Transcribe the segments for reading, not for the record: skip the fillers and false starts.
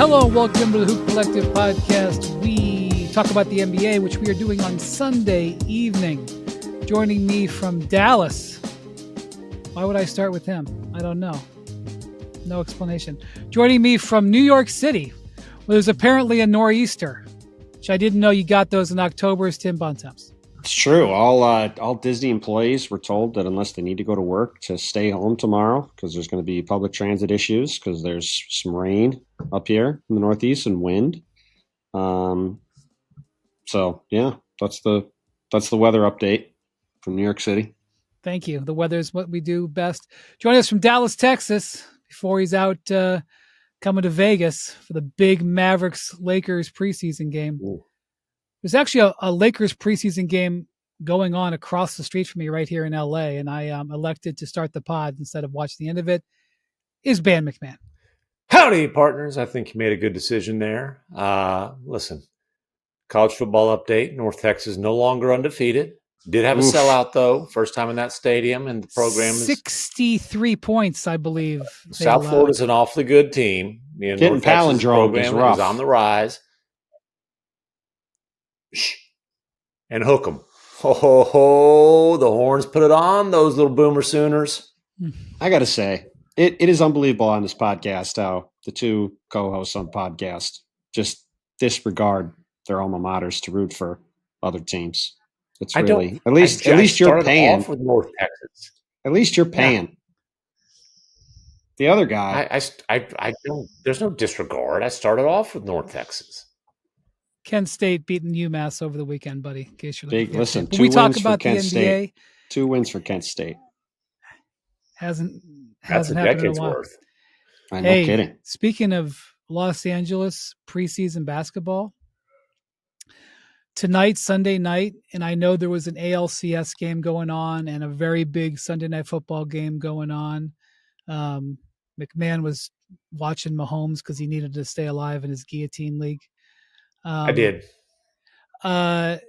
Hello and welcome to the Hoop Collective podcast. We talk about the NBA, which we are doing on Sunday evening. Joining me from Dallas. Why would I start with him? I don't know. No explanation. Joining me from New York City, where there's apparently a nor'easter, which I didn't know you got those in October, is Tim Bontemps. It's true. All Disney employees were told that unless they need to go to work, to stay home tomorrow because there's going to be public transit issues because there's some rain up here in the Northeast and wind. So yeah, that's the weather update from New York City. Thank you. The weather is what we do best. Joining us from Dallas, Texas, before he's out coming to Vegas for the big Mavericks-Lakers preseason game. Ooh. There's actually a Lakers preseason game going on across the street from me right here in LA, and I elected to start the pod instead of watch the end of it. Is Ben MacMahon. Howdy, partners. I think you made a good decision there. Listen, college football update. North Texas no longer undefeated. Did have a sellout, though. First time in that stadium, and the program is 63 points, I believe. South Florida's an awfully good team. Getting North Texas palindrome program is rough. is on the rise. And hook them. Ho, ho, ho. The horns put it on, those little boomer Sooners. I got to say, it is unbelievable on this podcast how the two co-hosts on the podcast just disregard their alma maters to root for other teams. It's really at least you're paying. Off with North Texas. At least you're paying. Yeah. The other guy, I don't. There's no disregard. I started off with North Texas. Kent State beating UMass over the weekend, buddy. In case you're big. Listen, we talk about the NBA. State. 2 wins for Kent State. Hasn't That's a happened decade's in a while. worth. I'm not kidding. Speaking of Los Angeles preseason basketball, tonight, Sunday night, and I know there was an ALCS game going on and a very big Sunday night football game going on. MacMahon was watching Mahomes because he needed to stay alive in his guillotine league. I did. The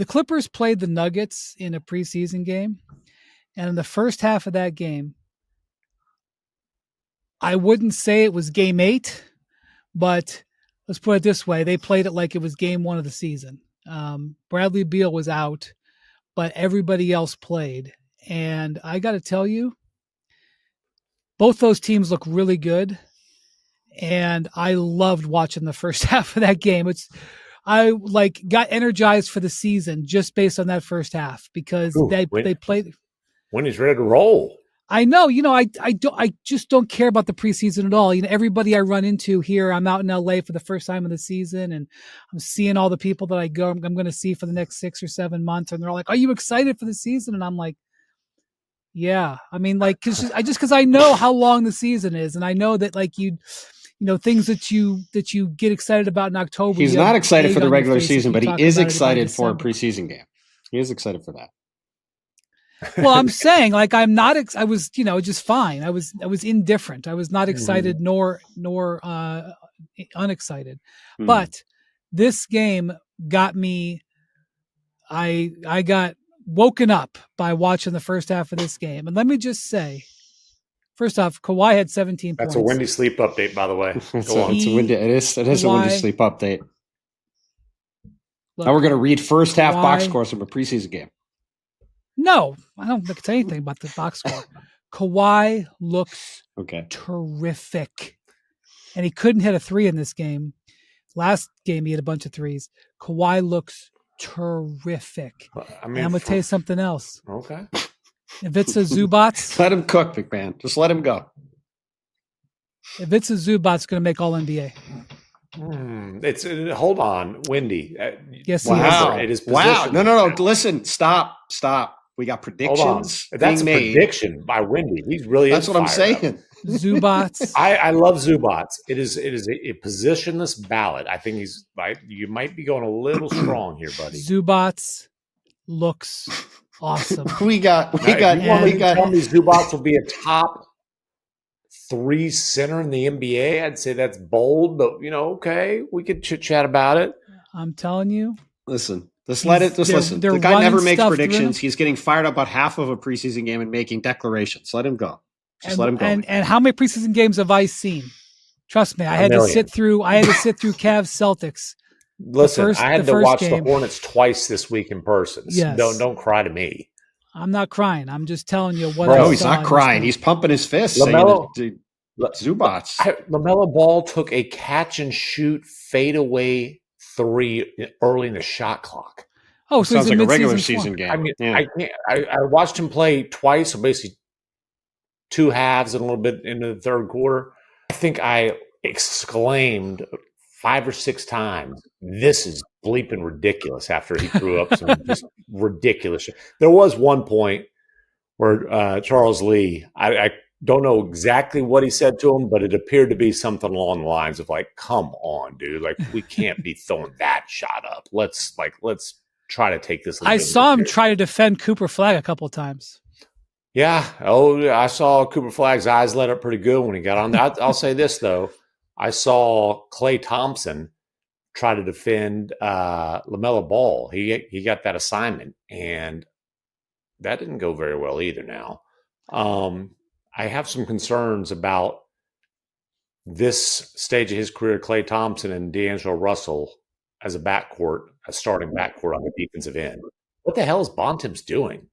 Clippers played the Nuggets in a preseason game. And in the first half of that game, I wouldn't say it was game 8, but let's put it this way. They played it like it was game 1 of the season. Bradley Beal was out, but everybody else played. And I got to tell you, both those teams look really good. And I loved watching the first half of that game. I got energized for the season just based on that first half because they played. When he's ready to roll. I know, I just don't care about the preseason at all. Everybody I run into here, I'm out in LA for the first time of the season and I'm seeing all the people that I'm going to see for the next 6 or 7 months. And they're all like, are you excited for the season? And I'm like, yeah, I mean, because I know how long the season is. And I know that things that you get excited about in October. He's not excited for the regular season, but he is excited for a preseason game. He is excited for that. Well, I'm saying I'm not. I was just fine. I was indifferent. I was not excited nor unexcited. But this game got me. I got woken up by watching the first half of this game, and let me just say. First off, Kawhi had 17 points. That's a windy sleep update, by the way. It is a windy sleep update. Look, now we're going to read first half box scores from a preseason game. No, I don't think to anything about the box score. Kawhi looks terrific. And he couldn't hit a 3 in this game. Last game, he had a bunch of 3s. Kawhi looks terrific. I'm going to tell you something else. Okay. If it's a Zubats, let him cook, MacMahon. Just let him go. If it's a Zubats, it's going to make All NBA. Hold on, Windy. Yes, wow. It is. Wow. No. Listen, stop. We got predictions. That's a prediction by Windy. He's really. That's what I'm saying. Zubats. I love Zubats. It is a positionless ballot. I think he's right. You might be going a little strong here, buddy. Zubats looks awesome. we got. Tell me Zubats will be a top 3 center in the NBA. I'd say that's bold, but okay, we could chit chat about it. I'm telling you. Listen. Listen. The guy never makes predictions. He's getting fired up about half of a preseason game and making declarations. Let him go. Let him go. And how many preseason games have I seen? Trust me, I had to sit through Cavs Celtics. Listen, I had to watch game. the Hornets twice this week in person. Yes. Don't cry to me. I'm not crying. I'm just telling you what I saw. He's not crying. He's pumping his fists saying Zubats. LaMelo Ball took a catch and shoot fadeaway 3 early in the shot clock. Oh, so sounds like a regular season game. I mean, I watched him play twice, so basically 2 halves and a little bit into the third quarter. I think I exclaimed 5 or 6 times, "This is bleeping ridiculous," after he threw up some just ridiculous shit. There was one point where Charles Lee, I don't know exactly what he said to him, but it appeared to be something along the lines of like, "Come on, dude! Like, we can't be throwing that shot up. Let's try to take this." I saw him try to defend Cooper Flagg a couple of times. Yeah. Oh, I saw Cooper Flagg's eyes lit up pretty good when he got on there. I'll say this, though. I saw Klay Thompson try to defend LaMelo Ball. He got that assignment, and that didn't go very well either now. I have some concerns about this stage of his career, Klay Thompson and D'Angelo Russell as a starting backcourt on the defensive end. What the hell is Bontemps doing?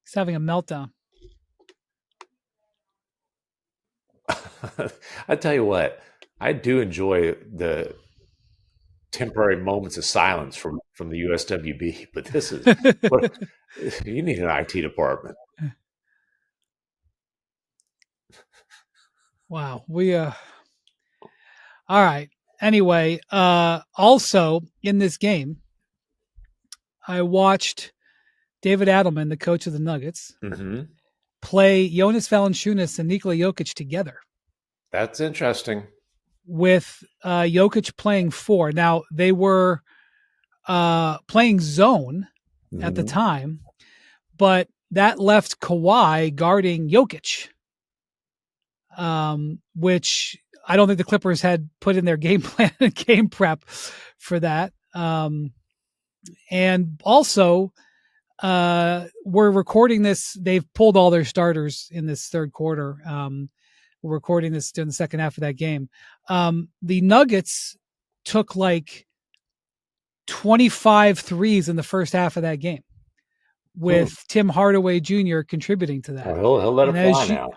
He's having a meltdown. I tell you what, I do enjoy the temporary moments of silence from the USWB, but this is you need an IT department. Wow, all right. Anyway, also in this game, I watched David Adelman, the coach of the Nuggets, play Jonas Valanciunas and Nikola Jokic together. That's interesting. With Jokic playing 4. Now, they were playing zone at the time, but that left Kawhi guarding Jokic, which I don't think the Clippers had put in their game plan and game prep for that. And also, we're recording this. They've pulled all their starters in this third quarter. We're recording this during the second half of that game. The Nuggets took like 25 threes in the first half of that game, with Tim Hardaway Jr. contributing to that. Oh, he'll let it fly now.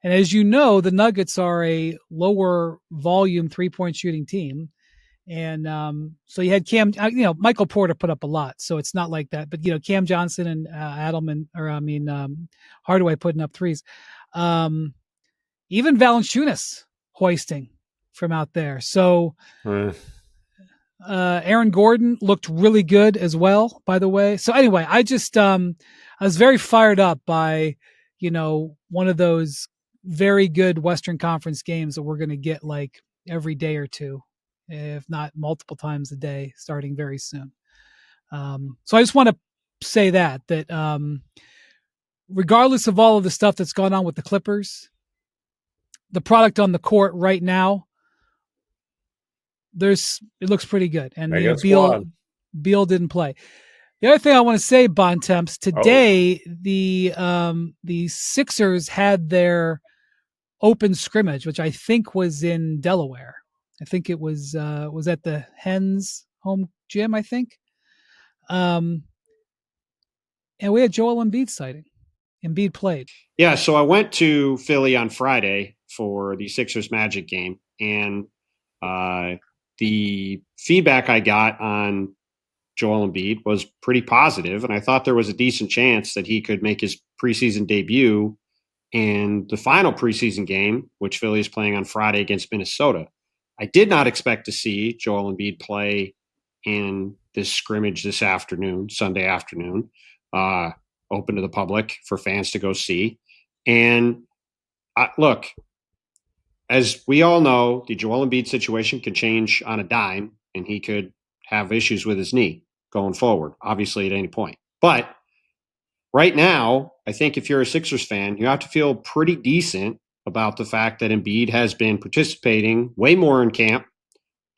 And as you know, the Nuggets are a lower volume 3-point shooting team. And so you had Michael Porter put up a lot, so it's not like that. But Cam Johnson and Hardaway putting up threes. Even Valanciunas hoisting from out there. So Aaron Gordon looked really good as well, by the way. So anyway, I was very fired up by one of those very good Western Conference games that we're going to get like every day or two, if not multiple times a day, starting very soon. So I just want to say that regardless of all of the stuff that's gone on with the Clippers, the product on the court right now, it looks pretty good. And Beal didn't play. The other thing I want to say, Bontemps, today the Sixers had their open scrimmage, which I think was in Delaware. I think it was at the Hens home gym, I think. And we had Joel Embiid sighting. Embiid played. Yeah, so I went to Philly on Friday for the Sixers Magic game, and the feedback I got on Joel Embiid was pretty positive, and I thought there was a decent chance that he could make his preseason debut in the final preseason game, which Philly is playing on Friday against Minnesota. I did not expect to see Joel Embiid play in this scrimmage this afternoon, Sunday afternoon, open to the public for fans to go see. And look, as we all know, the Joel Embiid situation can change on a dime, and he could have issues with his knee going forward, obviously at any point. But right now, I think if you're a Sixers fan, you have to feel pretty decent about the fact that Embiid has been participating way more in camp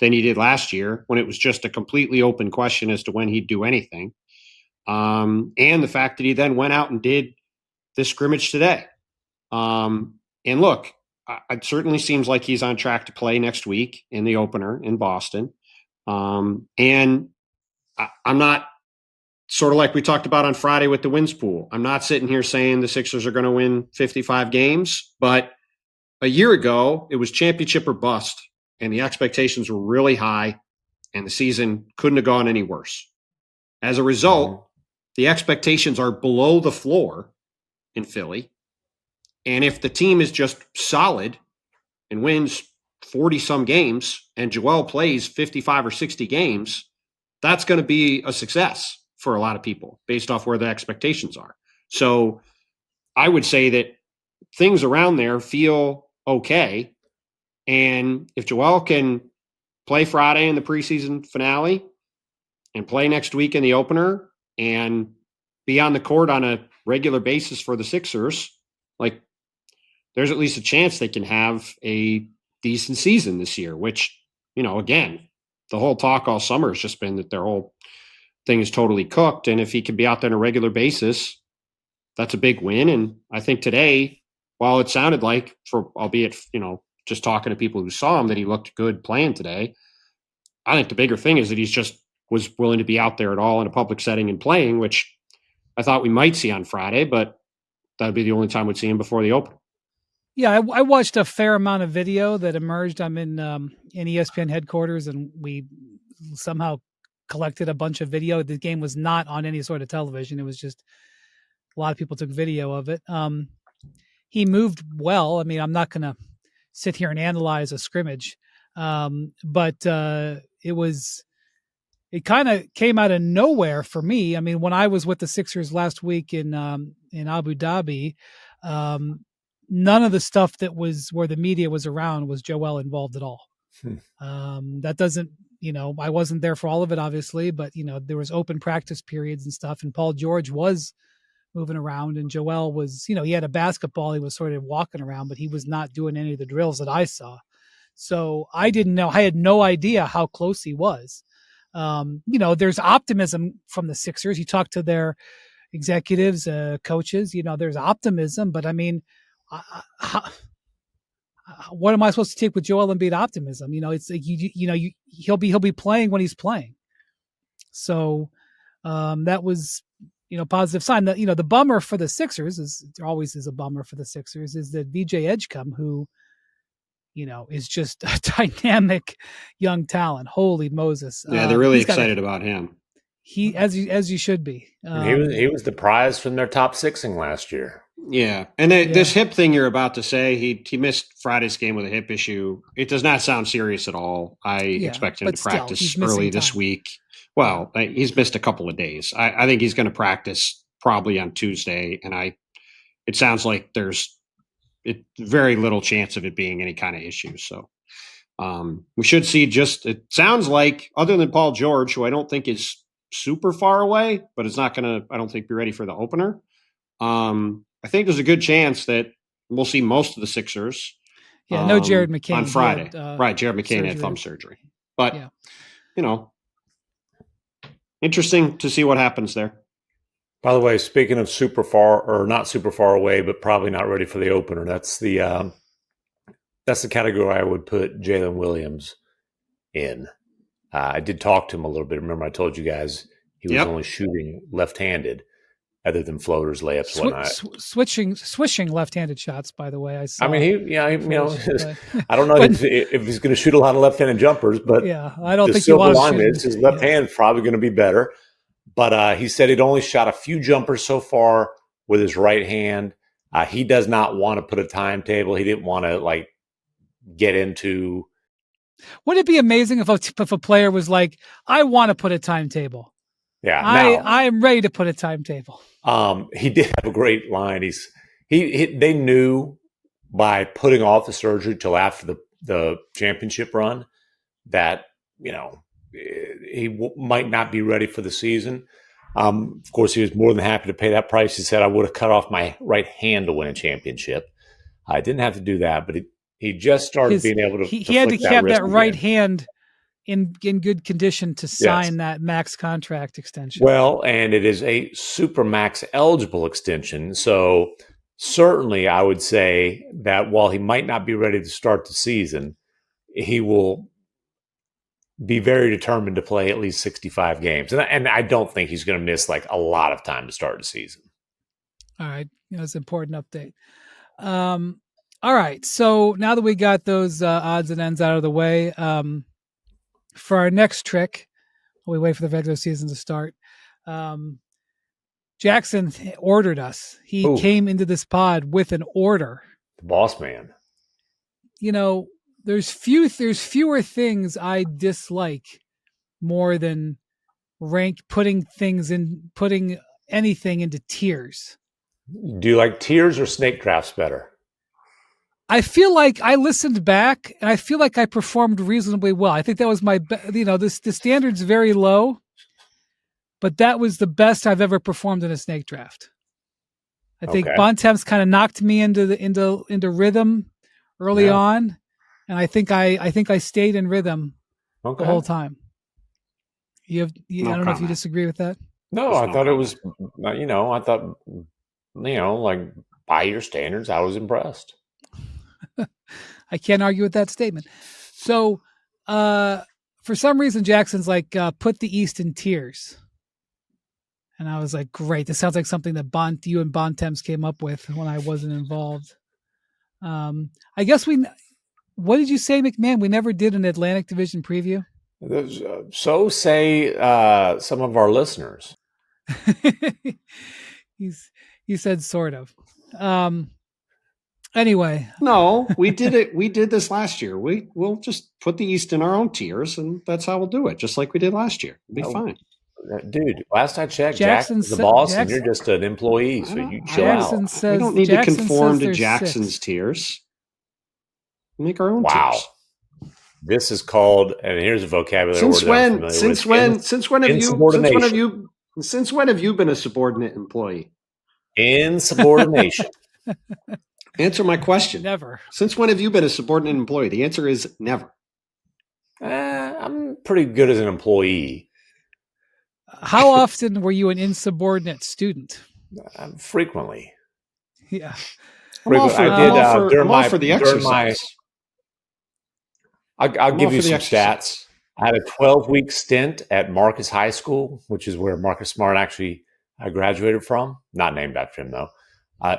than he did last year, when it was just a completely open question as to when he'd do anything. And the fact that he then went out and did this scrimmage today. And look, it certainly seems like he's on track to play next week in the opener in Boston. And I'm not, sort of like we talked about on Friday with the wins pool, I'm not sitting here saying the Sixers are going to win 55 games, but a year ago it was championship or bust, and the expectations were really high, and the season couldn't have gone any worse. As a result, the expectations are below the floor in Philly. And if the team is just solid and wins 40 some games and Joel plays 55 or 60 games, that's going to be a success for a lot of people based off where the expectations are. So I would say that things around there feel okay. And if Joel can play Friday in the preseason finale and play next week in the opener and be on the court on a regular basis for the Sixers, like, there's at least a chance they can have a decent season this year, which, again, the whole talk all summer has just been that their whole thing is totally cooked. And if he can be out there on a regular basis, that's a big win. And I think today, while it sounded like, albeit, just talking to people who saw him, that he looked good playing today, I think the bigger thing is that he's just was willing to be out there at all in a public setting and playing, which I thought we might see on Friday, but that would be the only time we'd see him before the open. Yeah, I watched a fair amount of video that emerged. I'm in ESPN headquarters, and we somehow collected a bunch of video. The game was not on any sort of television. It was just a lot of people took video of it. He moved well. I mean, I'm not going to sit here and analyze a scrimmage, but it kind of came out of nowhere for me. I mean, when I was with the Sixers last week in Abu Dhabi, none of the stuff that was where the media was around was Joel involved at all. That doesn't, I wasn't there for all of it, obviously, but there was open practice periods and stuff, and Paul George was moving around, and Joel was, he had a basketball, he was sort of walking around, but he was not doing any of the drills that I saw. So I didn't know, I had no idea how close he was. There's optimism from the Sixers. You talk to their executives, coaches, there's optimism, but I mean, what am I supposed to take with Joel Embiid optimism? It's like, he'll be playing when he's playing. So, that was, positive sign. That, the bummer for the Sixers there always is a bummer for the Sixers, is that VJ Edgecombe, who, is just a dynamic young talent. Holy Moses. Yeah, they're really excited about him. He, as you should be. He was the prize from their top sixing last year. Yeah. And this hip thing you're about to say, he missed Friday's game with a hip issue. It does not sound serious at all. I expect him to practice early this week. Well, he's missed a couple of days. I think he's going to practice probably on Tuesday. And it sounds like there's very little chance of it being any kind of issue. So we should see it sounds like, other than Paul George, who I don't think is super far away, but it's not going to, I don't think, be ready for the opener. I think there's a good chance that we'll see most of the Sixers. Yeah, no Jared McCain on Friday. Right, Jared McCain had thumb surgery. But, interesting to see what happens there. By the way, speaking of super far, or not super far away, but probably not ready for the opener, that's the category I would put Jalen Williams in. I did talk to him a little bit. Remember, I told you guys he was only shooting left-handed, other than floaters, layups, whatnot. Swishing left-handed shots, by the way. I saw. I mean, I don't know if he's going to shoot a lot of left-handed jumpers, but I don't think silver lining is his left hand is probably going to be better. But he said he'd only shot a few jumpers so far with his right hand. He does not want to put a timetable. He didn't want to get into. Wouldn't it be amazing if a player was like, I want to put a timetable? Yeah, I am ready to put a timetable. He did have a great line. They knew by putting off the surgery till after the championship run that he might not be ready for the season. Of course, he was more than happy to pay that price. He said, I would have cut off my right hand to win a championship. I didn't have to do that, but he just started being able to. He had to have that right hand in good condition to sign that max contract extension. Well, and it is a super max eligible extension. So certainly I would say that while he might not be ready to start the season, he will be very determined to play at least 65 games. And I don't think he's going to miss like a lot of time to start the season. All right. That's an important update. All right. So now that we got those odds and ends out of the way, for our next trick, we wait for the regular season to start. Jackson ordered us. He came into this pod with an order. The boss man. There's fewer things I dislike more than putting anything into tiers. Do you like tiers or snake drafts better? I feel like I listened back and I feel like I performed reasonably well. I think that was the standard's very low, but that was the best I've ever performed in a snake draft. I think Bontemps kind of knocked me into rhythm early on, and I think I stayed in rhythm the whole time. I don't know if you disagree with that. No, I thought it was, like by your standards, I was impressed. I can't argue with that statement. So, for some reason, Jackson's like, put the East in tiers. And I was like, great. This sounds like something that you and Bontemps came up with when I wasn't involved. I guess what did you say, MacMahon? We never did an Atlantic Division preview? So say some of our listeners. He said sort of. Anyway. No, we did it. We did this last year. We'll just put the East in our own tiers, and that's how we'll do it, just like we did last year. It'll be fine. Dude, last I checked, Jackson's the boss, and you're just an employee, so you chill out. We don't need to conform to Jackson's tiers. We'll make our own tiers. This is called, and here's a vocabulary word that I'm familiar with. Since when have you been a subordinate employee? Insubordination. Answer my question. Never. Since when have you been a subordinate employee? The answer is never. I'm pretty good as an employee. How often were you an insubordinate student? Frequently. Yeah. I'm all for the exercise. I'll give you some stats. I had a 12-week stint at Marcus High School, which is where Marcus Smart actually graduated from. Not named after him, though.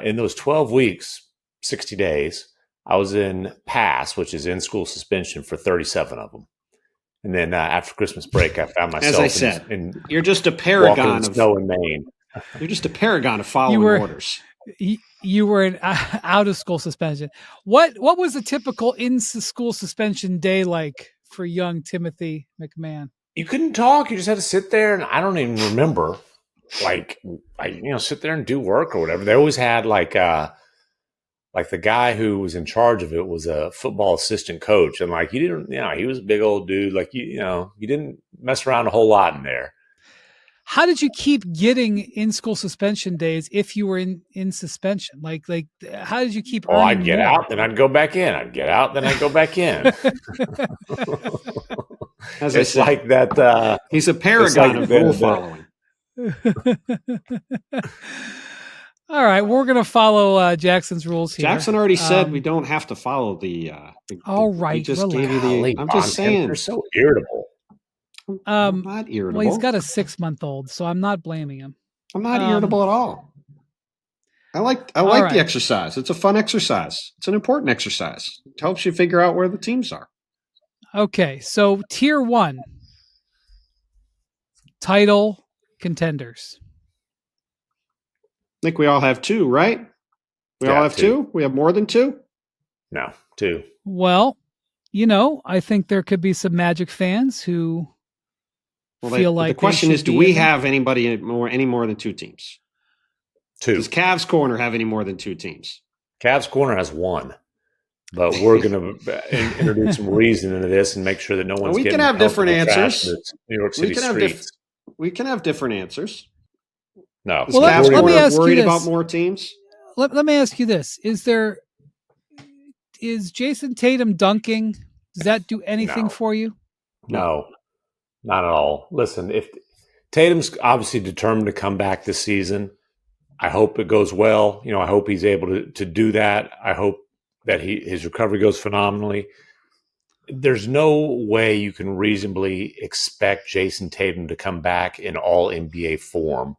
In those 12 weeks, 60 days, I was in PASS, which is in-school suspension, for 37 of them. And then after Christmas break, I found myself, as I said, you're just a paragon of snow in Maine. You're just a paragon of following orders. You were in out of school suspension. What was a typical in-school suspension day like for young Timothy MacMahon? You couldn't talk. You just had to sit there, and I don't even remember. Sit there and do work or whatever. They always had like the guy who was in charge of it was a football assistant coach, and he didn't, he was a big old dude. You didn't mess around a whole lot in there. How did you keep getting in-school suspension days if you were in suspension? Like how did you keep? I'd get out, then I'd go back in. I'd get out, then I'd go back in. As I said, like that. He's a paragon of rule following. All right, we're going to follow Jackson's rules here. Jackson already said we don't have to follow the. All right, he just gave you the. I'm just saying, you're so irritable. I'm not irritable. Well, he's got a 6-month-old, so I'm not blaming him. I'm not irritable at all. I like the exercise. It's a fun exercise. It's an important exercise. It helps you figure out where the teams are. Okay, so tier 1, title contenders. I think we all have 2, right? We all have 2? We have more than 2? No, 2. Well, I think there could be some Magic fans who feel like the question is, do we have any more than 2 teams? 2. Does Cavs Corner have any more than 2 teams? Cavs Corner has 1. But we're going to introduce some reason into this and make sure that no one's we getting can have different answers. New York City streets. We can have different answers. No. Is Cavs Corner worried about more teams? Let me ask you this. Is Jason Tatum dunking? Does that do anything for you? No, not at all. Listen, if Tatum's obviously determined to come back this season, I hope it goes well. I hope he's able to do that. I hope that his recovery goes phenomenally. There's no way you can reasonably expect Jason Tatum to come back in all NBA form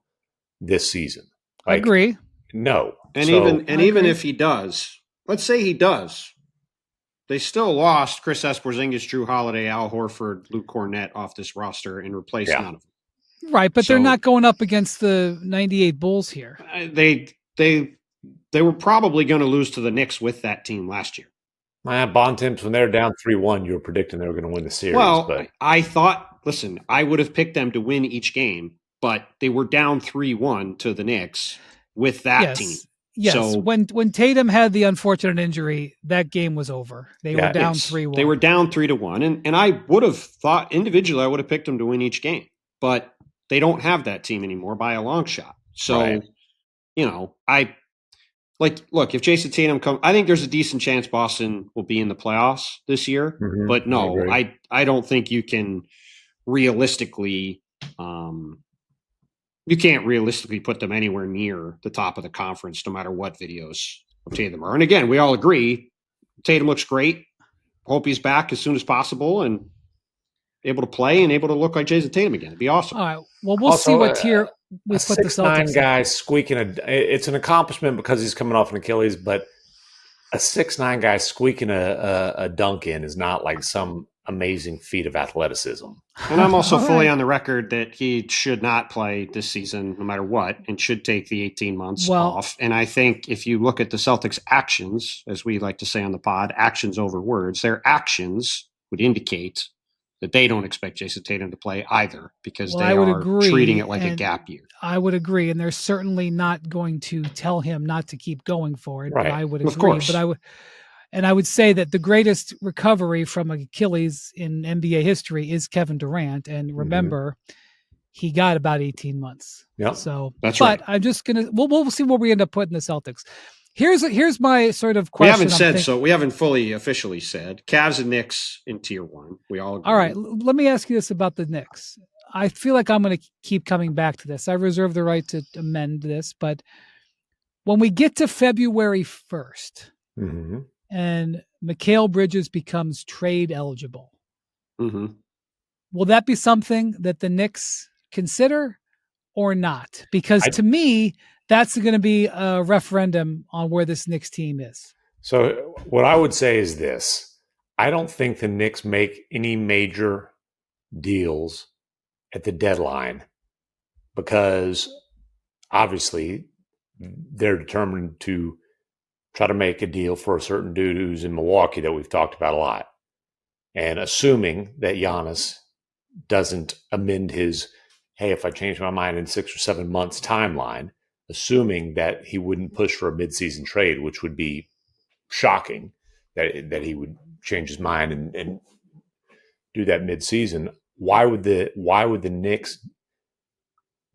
this season. Agree. No. And even if he does, let's say he does, they still lost Chris Porzingis, Drew Holiday, Al Horford, Luke Cornett off this roster and replaced none of them. Right, but they're not going up against the 98 Bulls here. They were probably going to lose to the Knicks with that team last year. Bontemps, when they're down 3-1, you were predicting they were going to win the series. Well, but I thought, listen, I would have picked them to win each game, but they were down 3-1 to the Knicks with that team. Yes, so, when Tatum had the unfortunate injury, that game was over. They were down 3-1. They were down 3-1, and I would have thought individually I would have picked them to win each game, but they don't have that team anymore by a long shot. So, look, if Jason Tatum comes, I think there's a decent chance Boston will be in the playoffs this year. Mm-hmm. But no, I don't think you can realistically, you can't realistically put them anywhere near the top of the conference, no matter what videos of Tatum are. And again, we all agree, Tatum looks great. Hope he's back as soon as possible and able to play and able to look like Jason Tatum again. It'd be awesome. All right. Well, we'll see what tier we put the Celtics. 6'9" guy squeaking it's an accomplishment because he's coming off an Achilles, but a 6'9" guy squeaking a dunk in is not like some amazing feat of athleticism. And I'm also fully on the record that he should not play this season no matter what and should take the 18 months off. And I think if you look at the Celtics' actions, as we like to say on the pod, actions over words, their actions would indicate that they don't expect Jason Tatum to play either because they are treating it like a gap year. I would agree. And they're certainly not going to tell him not to keep going for it. Right. But I would agree. Of course. But I would say that the greatest recovery from Achilles in NBA history is Kevin Durant. And remember, he got about 18 months. Yep. So that's right. I'm just going to, we'll see where we end up putting the Celtics. Here's my sort of question. We haven't fully officially said Cavs and Knicks in tier 1. We all agree. All right. Let me ask you this about the Knicks. I feel like I'm going to keep coming back to this. I reserve the right to amend this, but when we get to February 1st and Mikal Bridges becomes trade eligible, will that be something that the Knicks consider or not? Because to me, that's going to be a referendum on where this Knicks team is. So what I would say is this. I don't think the Knicks make any major deals at the deadline because obviously they're determined to try to make a deal for a certain dude who's in Milwaukee that we've talked about a lot. And assuming that Giannis doesn't amend his, hey, if I change my mind in 6 or 7 months timeline, assuming that he wouldn't push for a midseason trade, which would be shocking that he would change his mind and do that midseason. Why would the Knicks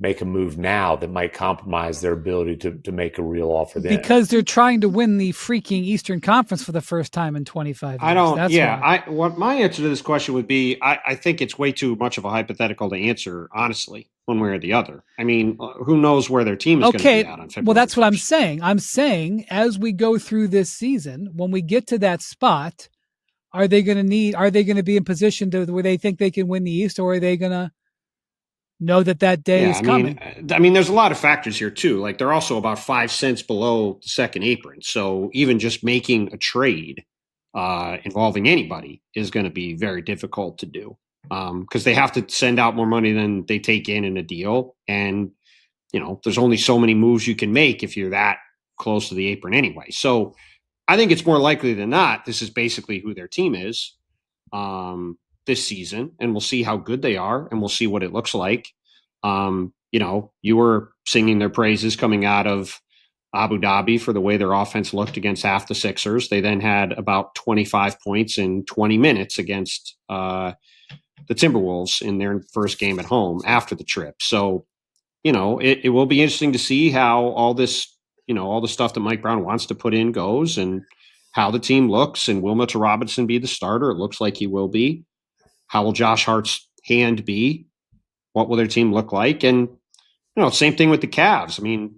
make a move now that might compromise their ability to make a real offer then? Because they're trying to win the freaking Eastern Conference for the first time in 25 years. What my answer to this question would be, I think it's way too much of a hypothetical to answer, honestly, one way or the other. I mean, who knows where their team is going to be at on February Well, that's 1st. what I'm saying. I'm saying as we go through this season, when we get to that spot, are they going to be in position to where they think they can win the East, or are they going to know that day is coming? I mean, there's a lot of factors here too. Like they're also about 5 cents below the second apron. So even just making a trade involving anybody is going to be very difficult to do because they have to send out more money than they take in a deal. And, there's only so many moves you can make if you're that close to the apron anyway. So I think it's more likely than not, this is basically who their team is this season, and we'll see how good they are, and we'll see what it looks like. You were singing their praises coming out of Abu Dhabi for the way their offense looked against half the Sixers. They then had about 25 points in 20 minutes against the Timberwolves in their first game at home after the trip. So, it will be interesting to see how all this, all the stuff that Mike Brown wants to put in goes and how the team looks. And will Mitchell Robinson be the starter? It looks like he will be. How will Josh Hart's hand be? What will their team look like? And, same thing with the Cavs. I mean,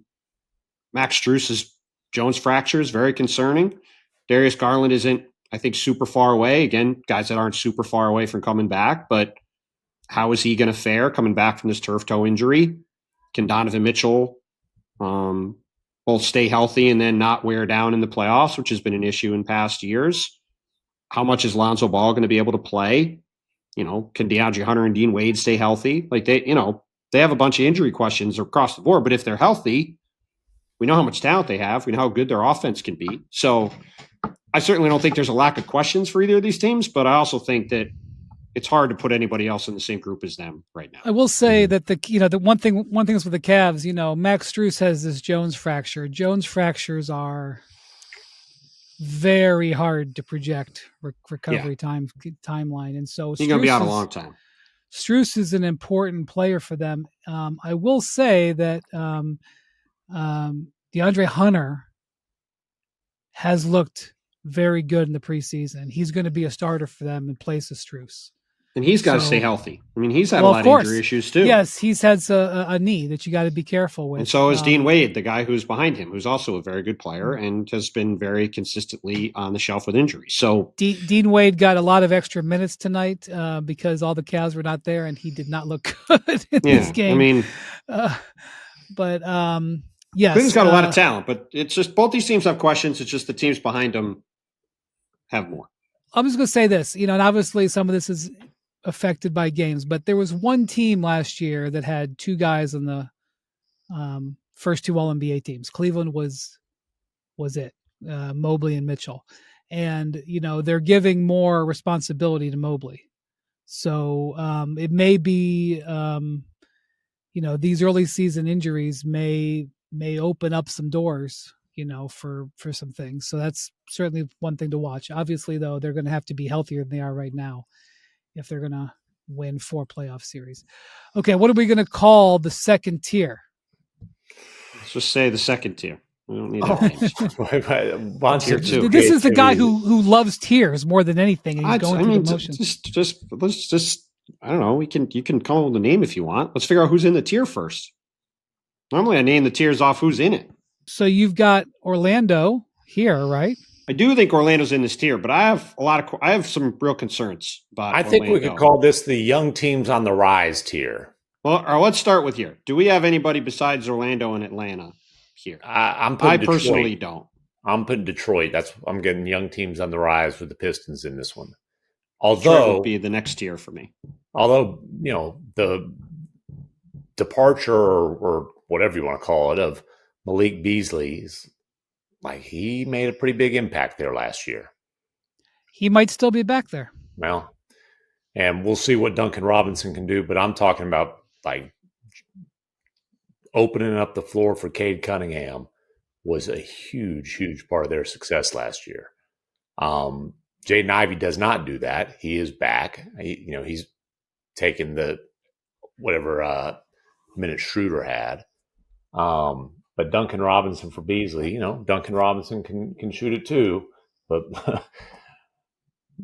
Max Strus's Jones fracture is very concerning. Darius Garland isn't, I think, super far away. Again, guys that aren't super far away from coming back, but how is he going to fare coming back from this turf toe injury? Can Donovan Mitchell both stay healthy and then not wear down in the playoffs, which has been an issue in past years? How much is Lonzo Ball going to be able to play? Can DeAndre Hunter and Dean Wade stay healthy? Like they have a bunch of injury questions across the board, but if they're healthy, we know how much talent they have. We know how good their offense can be. So I certainly don't think there's a lack of questions for either of these teams, but I also think that it's hard to put anybody else in the same group as them right now. I will say that the one thing is with the Cavs, Max Strus has this Jones fracture. Jones fractures are very hard to project recovery timeline, and so he's going to be out a long time. Strus is an important player for them. I will say that DeAndre Hunter has looked very good in the preseason. He's going to be a starter for them in place of Strus. And he's got to stay healthy. I mean, he's had a lot of injury issues too. Yes, he's had a knee that you got to be careful with. And so is Dean Wade, the guy who's behind him, who's also a very good player and has been very consistently on the shelf with injuries. So Dean Wade got a lot of extra minutes tonight because all the Cavs were not there, and he did not look good in this game. I mean, yes, Cleveland's got a lot of talent, but it's just both these teams have questions. It's just the teams behind them have more. I'm just going to say this, and obviously some of this is affected by games, but there was one team last year that had two guys on the first two All-NBA teams. Cleveland was it, Mobley and Mitchell. And, they're giving more responsibility to Mobley. So it may be, these early season injuries may open up some doors, for some things. So that's certainly one thing to watch. Obviously, though, they're going to have to be healthier than they are right now if they're going to win 4 playoff series. Okay, what are we going to call the second tier? Let's just say the second tier. We don't need names. Tier 2. This is the guy who loves tiers more than anything, and he's going through the motions. Let's just I don't know. You can call the name if you want. Let's figure out who's in the tier first. Normally, I name the tiers off who's in it. So you've got Orlando here, right? I do think Orlando's in this tier, but I have some real concerns about I think we could call this the young teams on the rise tier. Well, let's start with here. Do we have anybody besides Orlando and Atlanta here? I personally don't. I'm putting Detroit. I'm getting young teams on the rise with the Pistons in this one. Detroit would be the next tier for me. Although, the departure or whatever you want to call it of Malik Beasley is he made a pretty big impact there last year. He might still be back there. Well, and we'll see what Duncan Robinson can do, but I'm talking about opening up the floor for Cade Cunningham was a huge, huge part of their success last year. Jaden Ivey does not do that. He is back. He's taken the whatever minute Schroeder had. But Duncan Robinson for Beasley, Duncan Robinson can shoot it too, but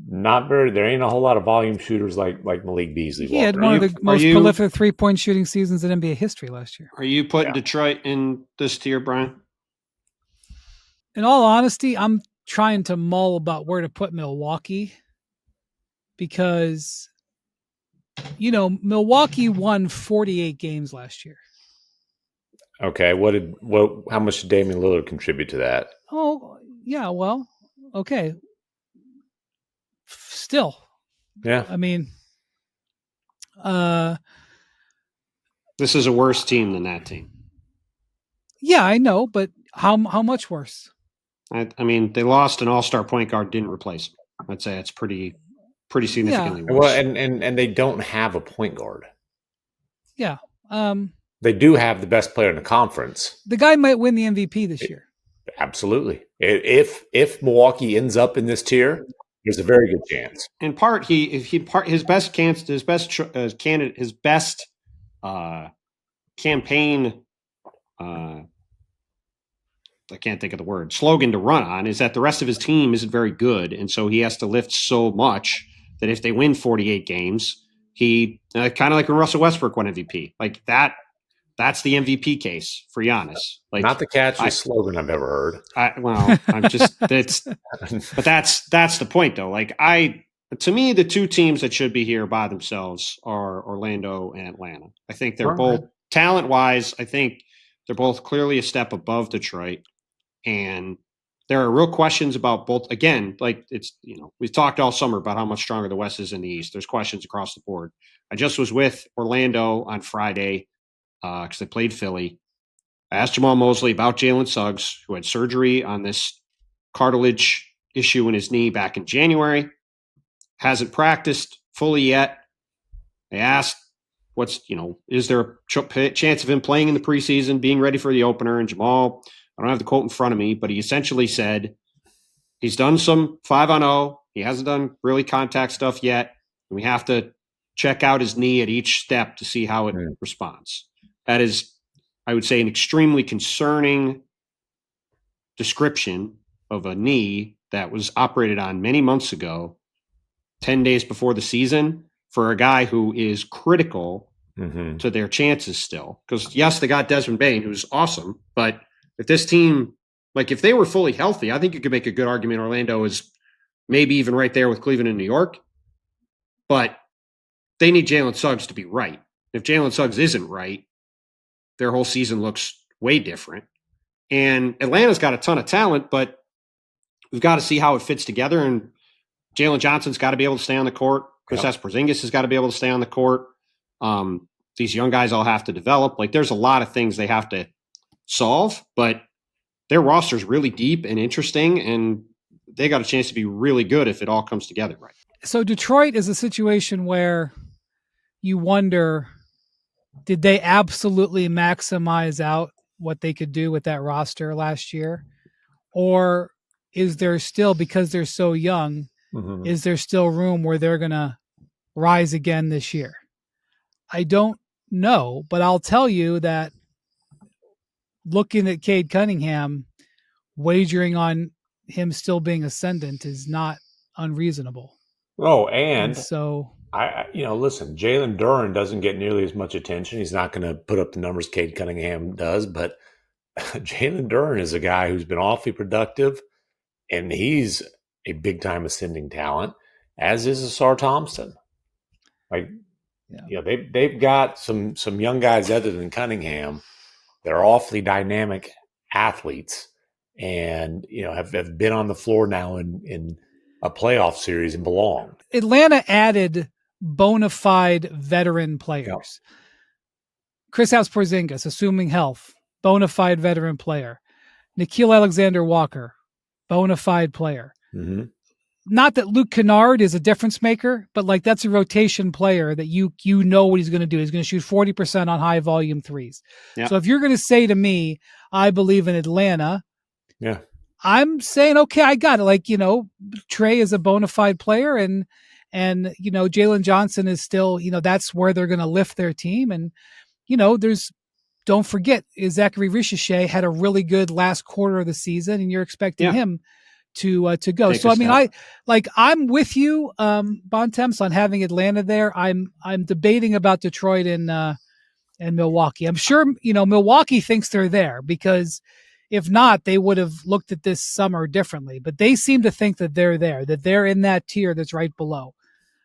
there ain't a whole lot of volume shooters like Malik Beasley. He had one of the most prolific 3-point shooting seasons in NBA history last year. Are you putting Detroit in this tier, Brian? In all honesty, I'm trying to mull about where to put Milwaukee because, Milwaukee won 48 games last year. Okay, how much did Damian Lillard contribute to that? Oh, yeah, well, okay. Still. Yeah. I mean, this is a worse team than that team. Yeah, I know, but how much worse? I mean, they lost an all-star point guard, didn't replace him. I'd say it's pretty significantly worse. Well, and they don't have a point guard. Yeah. They do have the best player in the conference. The guy might win the MVP this year. Absolutely. If Milwaukee ends up in this tier, there's a very good chance. In part, his best campaign. I can't think of the word, slogan to run on is that the rest of his team isn't very good. And so he has to lift so much that if they win 48 games, he kind of like when Russell Westbrook won MVP, like that that's the MVP case for Giannis. Like, not the catchiest slogan I've ever heard. I'm just but that's the point though. Like to me, the two teams that should be here by themselves are Orlando and Atlanta. I think they're both talent wise. I think they're both clearly a step above Detroit, and there are real questions about both. Again, like we've talked all summer about how much stronger the West is in the East. There's questions across the board. I just was with Orlando on Friday because they played Philly. I asked Jamal Mosley about Jalen Suggs, who had surgery on this cartilage issue in his knee back in January. Hasn't practiced fully yet. I asked, is there a chance of him playing in the preseason, being ready for the opener? And Jamal, I don't have the quote in front of me, but he essentially said he's done some 5-on-0. He hasn't done really contact stuff yet. And we have to check out his knee at each step to see how it responds. That is, I would say, an extremely concerning description of a knee that was operated on many months ago, 10 days before the season, for a guy who is critical to their chances still. Because, yes, they got Desmond Bane, who's awesome, but if this team, like if they were fully healthy, I think you could make a good argument Orlando is maybe even right there with Cleveland and New York. But they need Jalen Suggs to be right. If Jalen Suggs isn't right, their whole season looks way different. And Atlanta's got a ton of talent, but we've got to see how it fits together. And Jalen Johnson's got to be able to stay on the court. Kristaps Porzingis has got to be able to stay on the court. These young guys all have to develop. Like, there's a lot of things they have to solve, but their roster's really deep and interesting, and they got a chance to be really good if it all comes together right. So Detroit is a situation where you wonder, did they absolutely maximize out what they could do with that roster last year? Or is there still, because they're so young, is there still room where they're going to rise again this year? I don't know, but I'll tell you that looking at Cade Cunningham, wagering on him still being ascendant is not unreasonable. Oh, and so listen, Jalen Duren doesn't get nearly as much attention. He's not going to put up the numbers Cade Cunningham does, but Jalen Duren is a guy who's been awfully productive, and he's a big-time ascending talent, as is Asar Thompson. They've got some young guys other than Cunningham that are awfully dynamic athletes, and have been on the floor now in a playoff series and belonged. Atlanta added bona fide veteran players. Kristaps Porzingis, assuming health, bona fide veteran player. Nickeil Alexander-Walker, bona fide player. Not that Luke Kennard is a difference maker, but like that's a rotation player that you know what he's going to do. He's going to shoot 40% on high volume threes. Yeah. So if you're going to say to me, I believe in Atlanta, I'm saying, okay, I got it. Trey is a bona fide player, and Jalen Johnson is still, that's where they're going to lift their team. And, don't forget, Zachary Ricochet had a really good last quarter of the season, and you're expecting him to go. So, I'm with you, Bontemps, on having Atlanta there. I'm debating about Detroit and Milwaukee. I'm sure, Milwaukee thinks they're there, because if not, they would have looked at this summer differently, but they seem to think that they're there, that they're in that tier that's right below.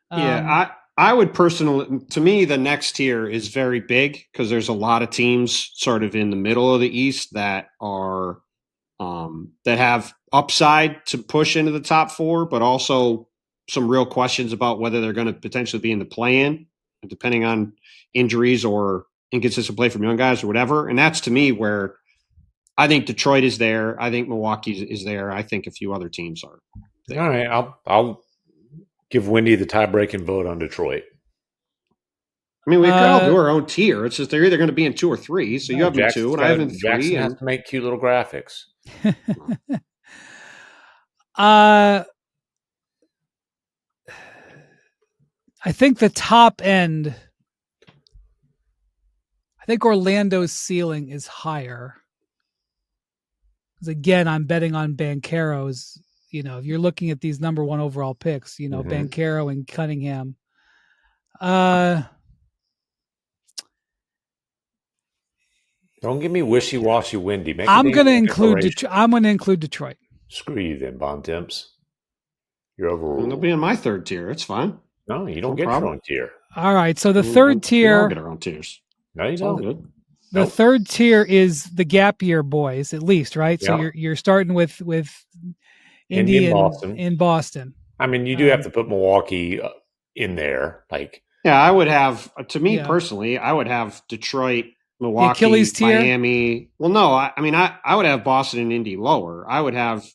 I would personally, to me, the next tier is very big because there's a lot of teams sort of in the middle of the East that are that have upside to push into the top four, but also some real questions about whether they're going to potentially be in the play-in, depending on injuries or inconsistent play from young guys or whatever. And that's, to me, where I think Detroit is there. I think Milwaukee is there. I think a few other teams are there. All right, I'll give Wendy the tie-breaking vote on Detroit. I mean, we could all do our own tier. It's just they're either going to be in 2 or 3. So you have them 2, and I have them 3. Jackson has to make cute little graphics. I think the top end, I think Orlando's ceiling is higher. Because again, I'm betting on Banchero's. If you're looking at these number 1 overall picks, Banchero and Cunningham. Don't give me wishy-washy, windy. Make I'm a going to damn include declaration. I'm going to include Detroit. Screw you then, Bontemps. You're And they'll overruled. be in my third tier. It's fine. No, you don't No get problem. your own tier. All right. So the We third all tier, get our own tiers. No, you It's all don't. good. the Nope. third tier is the gap year boys, at least, right? So Yeah. you're starting with Indy and and Boston. in Boston. I mean, you do have to put Milwaukee in there. Like, Yeah, I would have, to me Yeah. personally, I would have Detroit, The Milwaukee, Achilles tier? Miami. Well, no, I would have Boston and Indy lower. I would have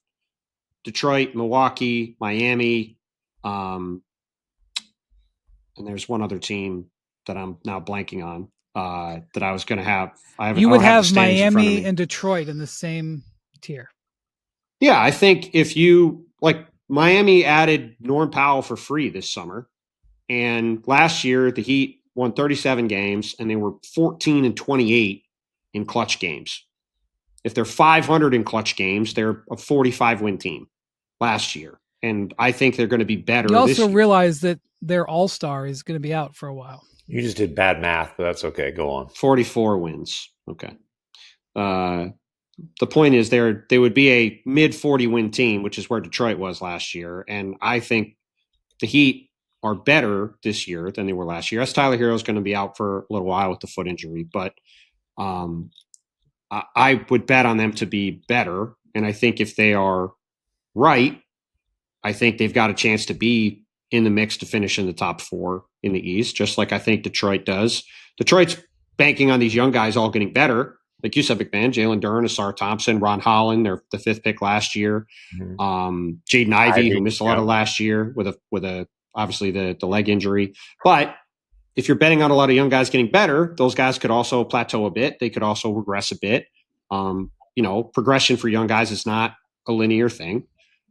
Detroit, Milwaukee, Miami, and there's one other team that I'm now blanking on that I was going to have. You would have the standings in front of Miami me. and Detroit in the same tier. Yeah, I think if you like Miami added Norm Powell for free this summer, and last year the Heat won 37 games and they were 14-28 in clutch games. If they're 500 in clutch games, they're a 45 win team last year, and I think they're going to be better. You also this year. realize that their all-star is going to be out for a while. you just did bad math, but that's okay. Go on. 44 wins. Okay. The point is they would be a mid 40 win team, which is where Detroit was last year. And I think the Heat are better this year than they were last year. As Tyler Hero is going to be out for a little while with the foot injury, but I would bet on them to be better. And I think if they are right, I think they've got a chance to be in the mix to finish in the top 4 in the East, just like I think Detroit does. Detroit's banking on these young guys all getting better. Like you said, MacMahon, Jalen Duren, Asar Thompson, Ron Holland, they're the 5th pick last year. Jaden Ivey, who missed a lot of last year with a obviously the leg injury. But if you're betting on a lot of young guys getting better, those guys could also plateau a bit. They could also regress a bit. Progression for young guys is not a linear thing.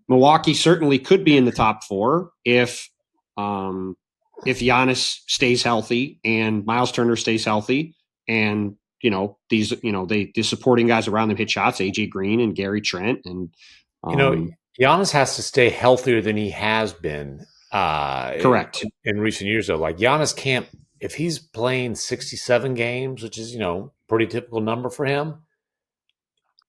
Milwaukee certainly could be in the top 4 if Giannis stays healthy and Miles Turner stays healthy, and the supporting guys around them hit shots, AJ Green and Gary Trent, and Giannis has to stay healthier than he has been. Correct. In recent years, though, like Giannis can't, if he's playing 67 games, which is pretty typical number for him.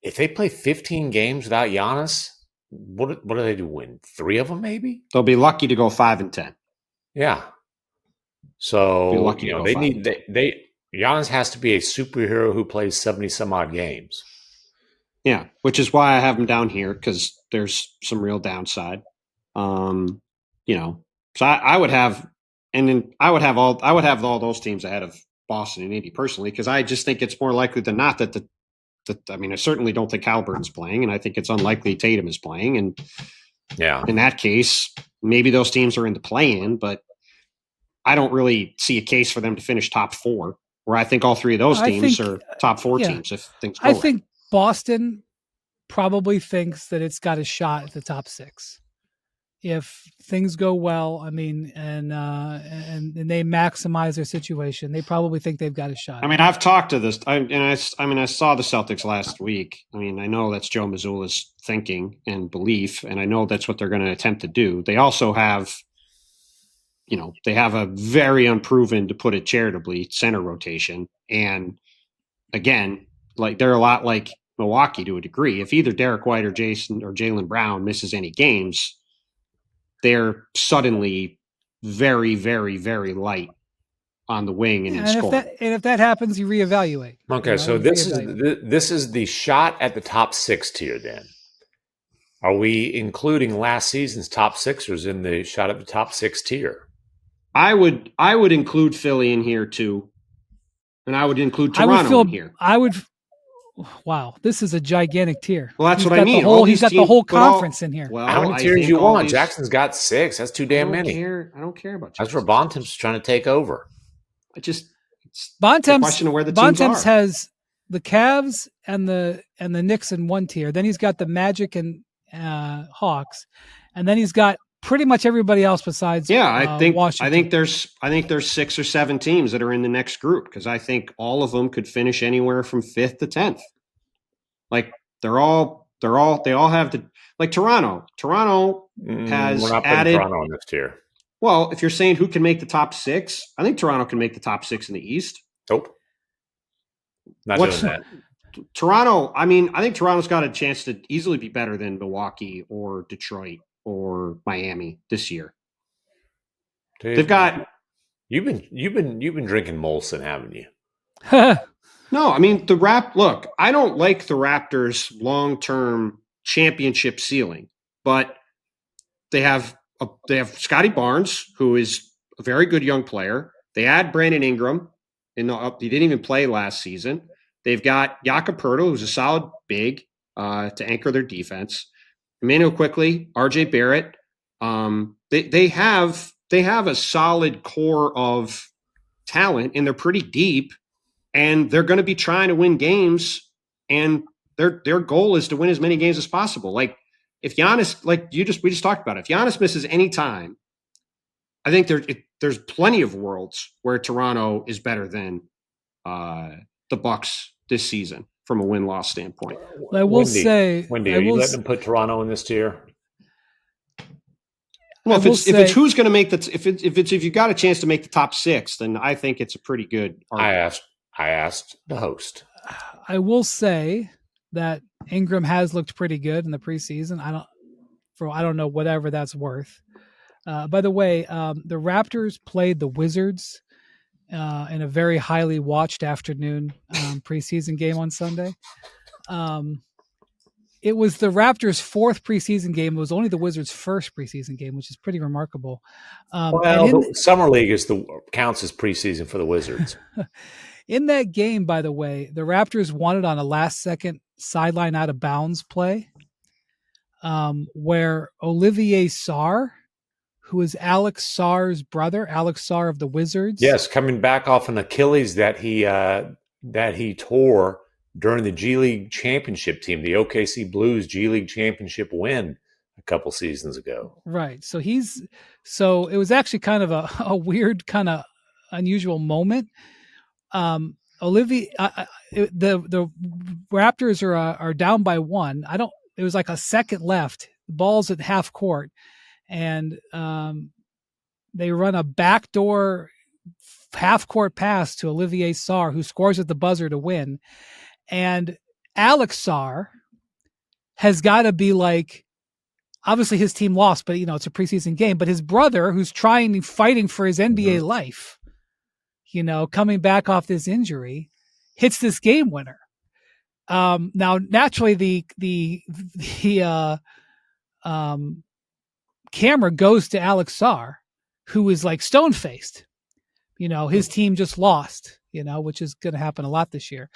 If they play 15 games without Giannis, what do they do? Win 3 of them, maybe? They'll be lucky to go 5-10. Yeah. So be lucky to go they 5 need Giannis has to be a superhero who plays 70 some odd games. Yeah, which is why I have him down here, because there's some real downside. So I would have, and then I would have all those teams ahead of Boston and Indy personally, because I just think it's more likely than not that I certainly don't think Halliburton's playing, and I think it's unlikely Tatum is playing. And in that case, maybe those teams are in the play-in, but I don't really see a case for them to finish top 4, where I think all 3 of those teams are top 4 teams if things go right. I think Boston probably thinks that it's got a shot at the top 6. If things go well, and they maximize their situation, they probably think they've got a shot. I mean, I've talked to this. I saw the Celtics last week. I mean, I know that's Joe Mazzulla's thinking and belief, and I know that's what they're going to attempt to do. They also have, they have a very unproven, to put it charitably, center rotation. And again, like they're a lot like Milwaukee to a degree. If either Derek White or Jason or Jaylen Brown misses any games, they're suddenly very, very, very light on the wing and in scoring. If that happens, you reevaluate. Okay, so this is the shot at the top 6 tier. Then, are we including last season's top 6ers in the shot at the top 6 tier? I would include Philly in here too, and I would include Toronto in here. Wow, this is a gigantic tier. Well, that's what I mean. He's got the whole conference in here. Well, how many tiers you want? Jackson's got 6. That's too damn many. I don't care about Jackson. That's where Bontemps is trying to take over. It's the question of where the teams Bontemps are. has the Cavs and the Knicks in one tier. Then he's got the Magic and Hawks, and then he's got pretty much everybody else besides Washington. I think there's 6 or 7 teams that are in the next group, because I think all of them could finish anywhere from 5th to 10th. Like they all have the, like Toronto. Toronto has we're not added Toronto on this tier. Well, if you're saying who can make the top 6, I think Toronto can make the top 6 in the East. Nope. Not What's doing that. Toronto? I mean, I think Toronto's got a chance to easily be better than Milwaukee or Detroit or Miami this year. Dude, They've got you've been drinking Molson, haven't you? no. I mean, Look, I don't like the Raptors' long-term championship ceiling, but they have Scotty Barnes, who is a very good young player. They add Brandon Ingram, he didn't even play last season. They've got Jakob Poeltl, who's a solid big to anchor their defense. Emmanuel Quickly, RJ Barrett. They have a solid core of talent, and they're pretty deep, and they're going to be trying to win games, and their goal is to win as many games as possible. Like if Giannis, we just talked about, if Giannis misses any time, I think there's plenty of worlds where Toronto is better than the Bucks this season from a win-loss standpoint. I will say, Wendy, are you letting them put Toronto in this tier? Well, if it's who's going to make if you got a chance to make the top 6, then I think it's a pretty good argument. I asked the host. I will say that Ingram has looked pretty good in the preseason. I don't know whatever that's worth. By the way, the Raptors played the Wizards in a very highly watched afternoon preseason game on Sunday. It was the Raptors' 4th preseason game. It was only the Wizards' first preseason game, which is pretty remarkable. Summer League counts as preseason for the Wizards. In that game, by the way, the Raptors won it on a last-second sideline out of bounds play, where Olivier Sarr, who is Alex Sarr's brother, Alex Sarr of the Wizards. Yes, coming back off an Achilles that he tore during the G League championship team, the OKC Blues G League championship win a couple seasons ago. Right. So it was actually kind of a weird, kind of unusual moment. The Raptors are down by 1. It was like a second left. The ball's at half court, and they run a backdoor half court pass to Olivier Sarr, who scores at the buzzer to win. And Alex Sarr has got to be like, obviously his team lost, but it's a preseason game, but his brother, who's fighting for his NBA life, coming back off this injury, hits this game winner. Now, naturally, the camera goes to Alex Sarr, who is like stone faced. His team just lost. Which is going to happen a lot this year.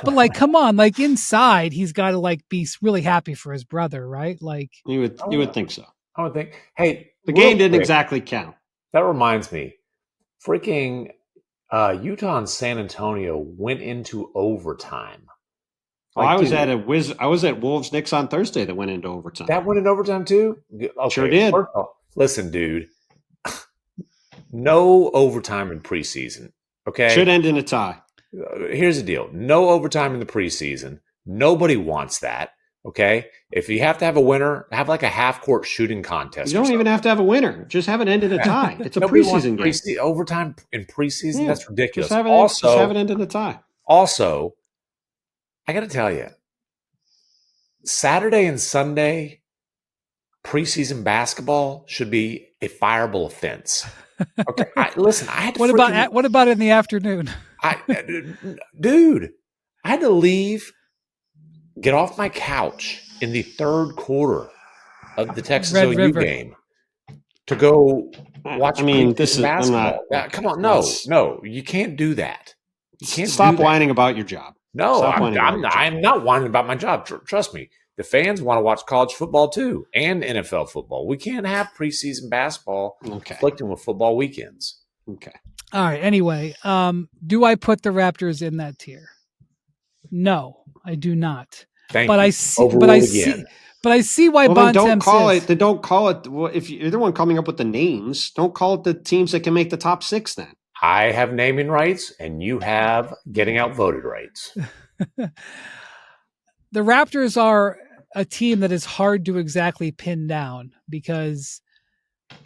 But come on, inside, he's got to be really happy for his brother, right? You would think so. I would think. Hey, the game didn't exactly count. That reminds me, freaking Utah and San Antonio went into overtime. I was at Wolves Knicks on Thursday that went into overtime. That went into overtime too? Okay. Sure did. Listen, dude. No overtime in preseason. Okay. Should end in a tie. Here's the deal. No overtime in the preseason. Nobody wants that. Okay. If you have to have a winner, have a half court shooting contest. You don't even have to have a winner. Just have it end in a tie. It's a preseason game. Overtime in preseason? Yeah, that's ridiculous. Just have it end in a tie. Also, I got to tell you, Saturday and Sunday preseason basketball should be a fireable offense. Okay, listen. I had to. What about in the afternoon? Dude, I had to leave, get off my couch in the third quarter of the Texas OU game to go watch. This is basketball. Come on, no, you can't do that. You can't stop whining about your job. No, I'm not whining about my job. Trust me. The fans want to watch college football too, and NFL football. We can't have preseason basketball conflicting with football weekends. Okay. All right. Anyway, do I put the Raptors in that tier? No, I do not. I see why Bontemps don't call it. Well, if you're the one coming up with the names, don't call it the teams that can make the top 6 then. I have naming rights, and you have getting outvoted rights. The Raptors are a team that is hard to exactly pin down because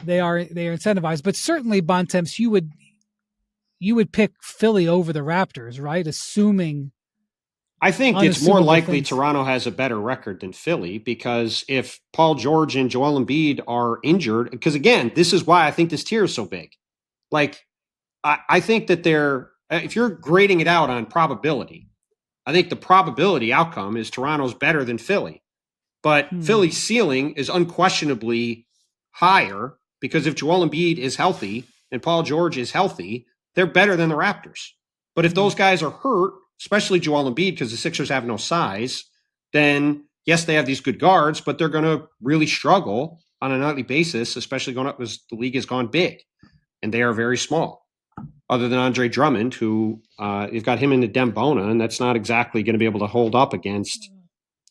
they are incentivized. But certainly, Bontemps, you would pick Philly over the Raptors, right? Assuming I think it's more unassumable likely things. Toronto has a better record than Philly because if Paul George and Joel Embiid are injured, because again, this is why I think this tier is so big. Like, I think that if you're grading it out on probability, I think the probability outcome is Toronto's better than Philly. But Philly's ceiling is unquestionably higher because if Joel Embiid is healthy and Paul George is healthy, they're better than the Raptors. But if those guys are hurt, especially Joel Embiid because the Sixers have no size, then yes, they have these good guards, but they're going to really struggle on a nightly basis, especially going up as the league has gone big. And they are very small. Other than Andre Drummond, who you've got him in the Dembona, and that's not exactly going to be able to hold up against,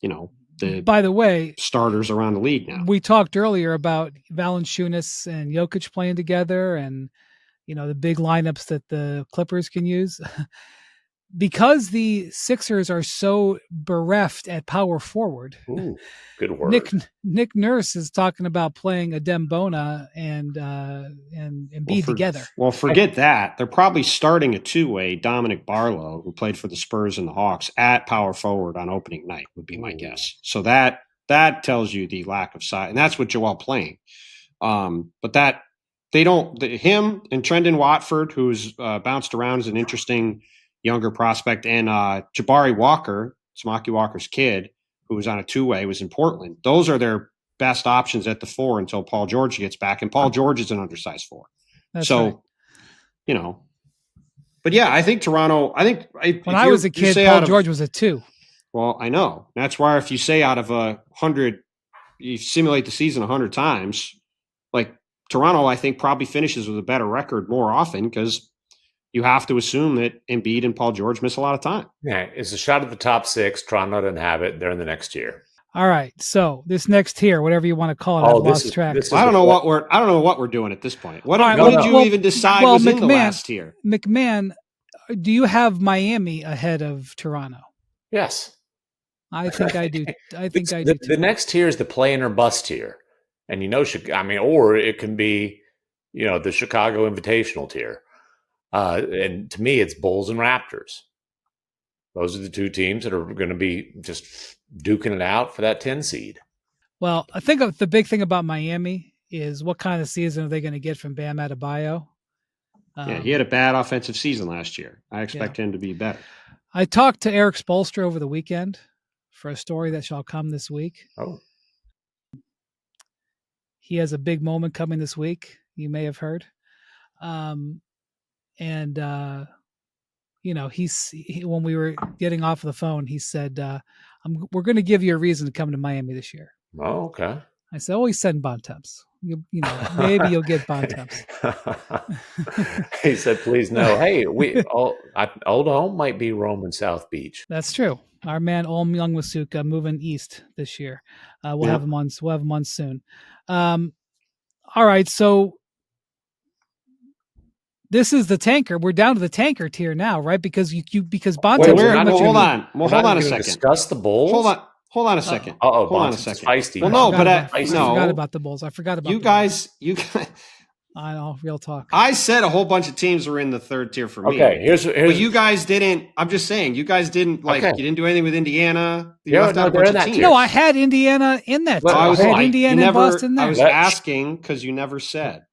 the By the way, starters around the league now. We talked earlier about Valanciunas and Jokic playing together, and the big lineups that the Clippers can use. Because the Sixers are so bereft at power forward. Ooh, good word. Nick Nurse is talking about playing a Dembona and Embiid together. Well, forget that. They're probably starting a two-way Dominic Barlow, who played for the Spurs and the Hawks, at power forward on opening night, would be my guess. So that tells you the lack of size, and that's with Joel playing. But that they don't. Him and Trendon Watford, who's bounced around as an interesting younger prospect, and Jabari Walker, Samaki Walker's kid, who was on a two-way, was in Portland. Those are their best options at the 4 until Paul George gets back, and Paul George is an undersized 4. That's so, right. But yeah, I think Toronto. I think when I was a kid, Paul George was a 2. Well, I know. That's why if you say out of 100, you simulate the season 100 times, like Toronto, I think probably finishes with a better record more often because you have to assume that Embiid and Paul George miss a lot of time. Yeah, it's a shot at the top 6. Toronto doesn't have it. They're in the next tier. All right, so this next tier, whatever you want to call it, I've lost track. I don't know what we're doing at this point. What did you even decide was in the last tier? MacMahon, do you have Miami ahead of Toronto? Yes, I think I do. I think I do. The next tier is the play-in or bust tier, and or it can be, the Chicago Invitational tier. And to me, it's Bulls and Raptors. Those are the 2 teams that are going to be just duking it out for that 10 seed. Well, I think the big thing about Miami is what kind of season are they going to get from Bam Adebayo? He had a bad offensive season last year. I expect him to be better. I talked to Eric Spoelstra over the weekend for a story that shall come this week. Oh. He has a big moment coming this week. You may have heard. When we were getting off the phone, he said, we're going to give you a reason to come to Miami this year. Oh, okay. I said, always send Bontemps. Maybe you'll get Bontemps. He said, please no. Hey, Old Home might be Rome and South Beach. That's true. Our man Om Youngwasuka moving east this year. We'll have him on. We'll have him on soon. All right, so this is the tanker. We're down to the tanker tier now, right? Because Bontemps. Hold on. Well, hold on a second. Discuss the Bulls. Hold on a second. Hold on a second. Feisty. Well, no, but I forgot about the Bulls. I forgot about you guys. I know, real talk. I said a whole bunch of teams were in the 3rd tier for me. Okay, here's but you guys didn't. I'm just saying, you guys didn't you didn't do anything with Indiana. You left out a bunch of teams. No, I had Indiana in that. I had Indiana and Boston there. I was asking because you never said.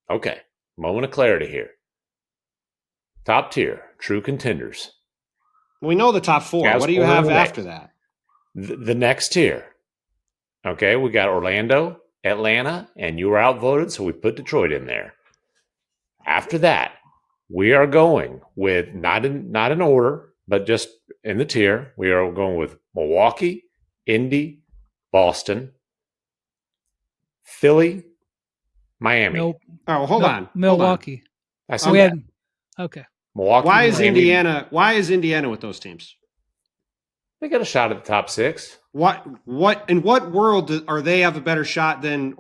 Okay, moment of clarity here. Top tier, true contenders. We know the top 4. What do you have after that? The next tier. Okay, we got Orlando, Atlanta, and you were outvoted, so we put Detroit in there. After that, we are going with not in order, but just in the tier. We are going with Milwaukee, Indy, Boston, Philly, Miami. Nope. Oh, hold on. Milwaukee. I said that. Okay. Milwaukee. Why is Indiana? Why is Indiana with those teams? They got a shot at the top 6. What in what world are they have a better shot than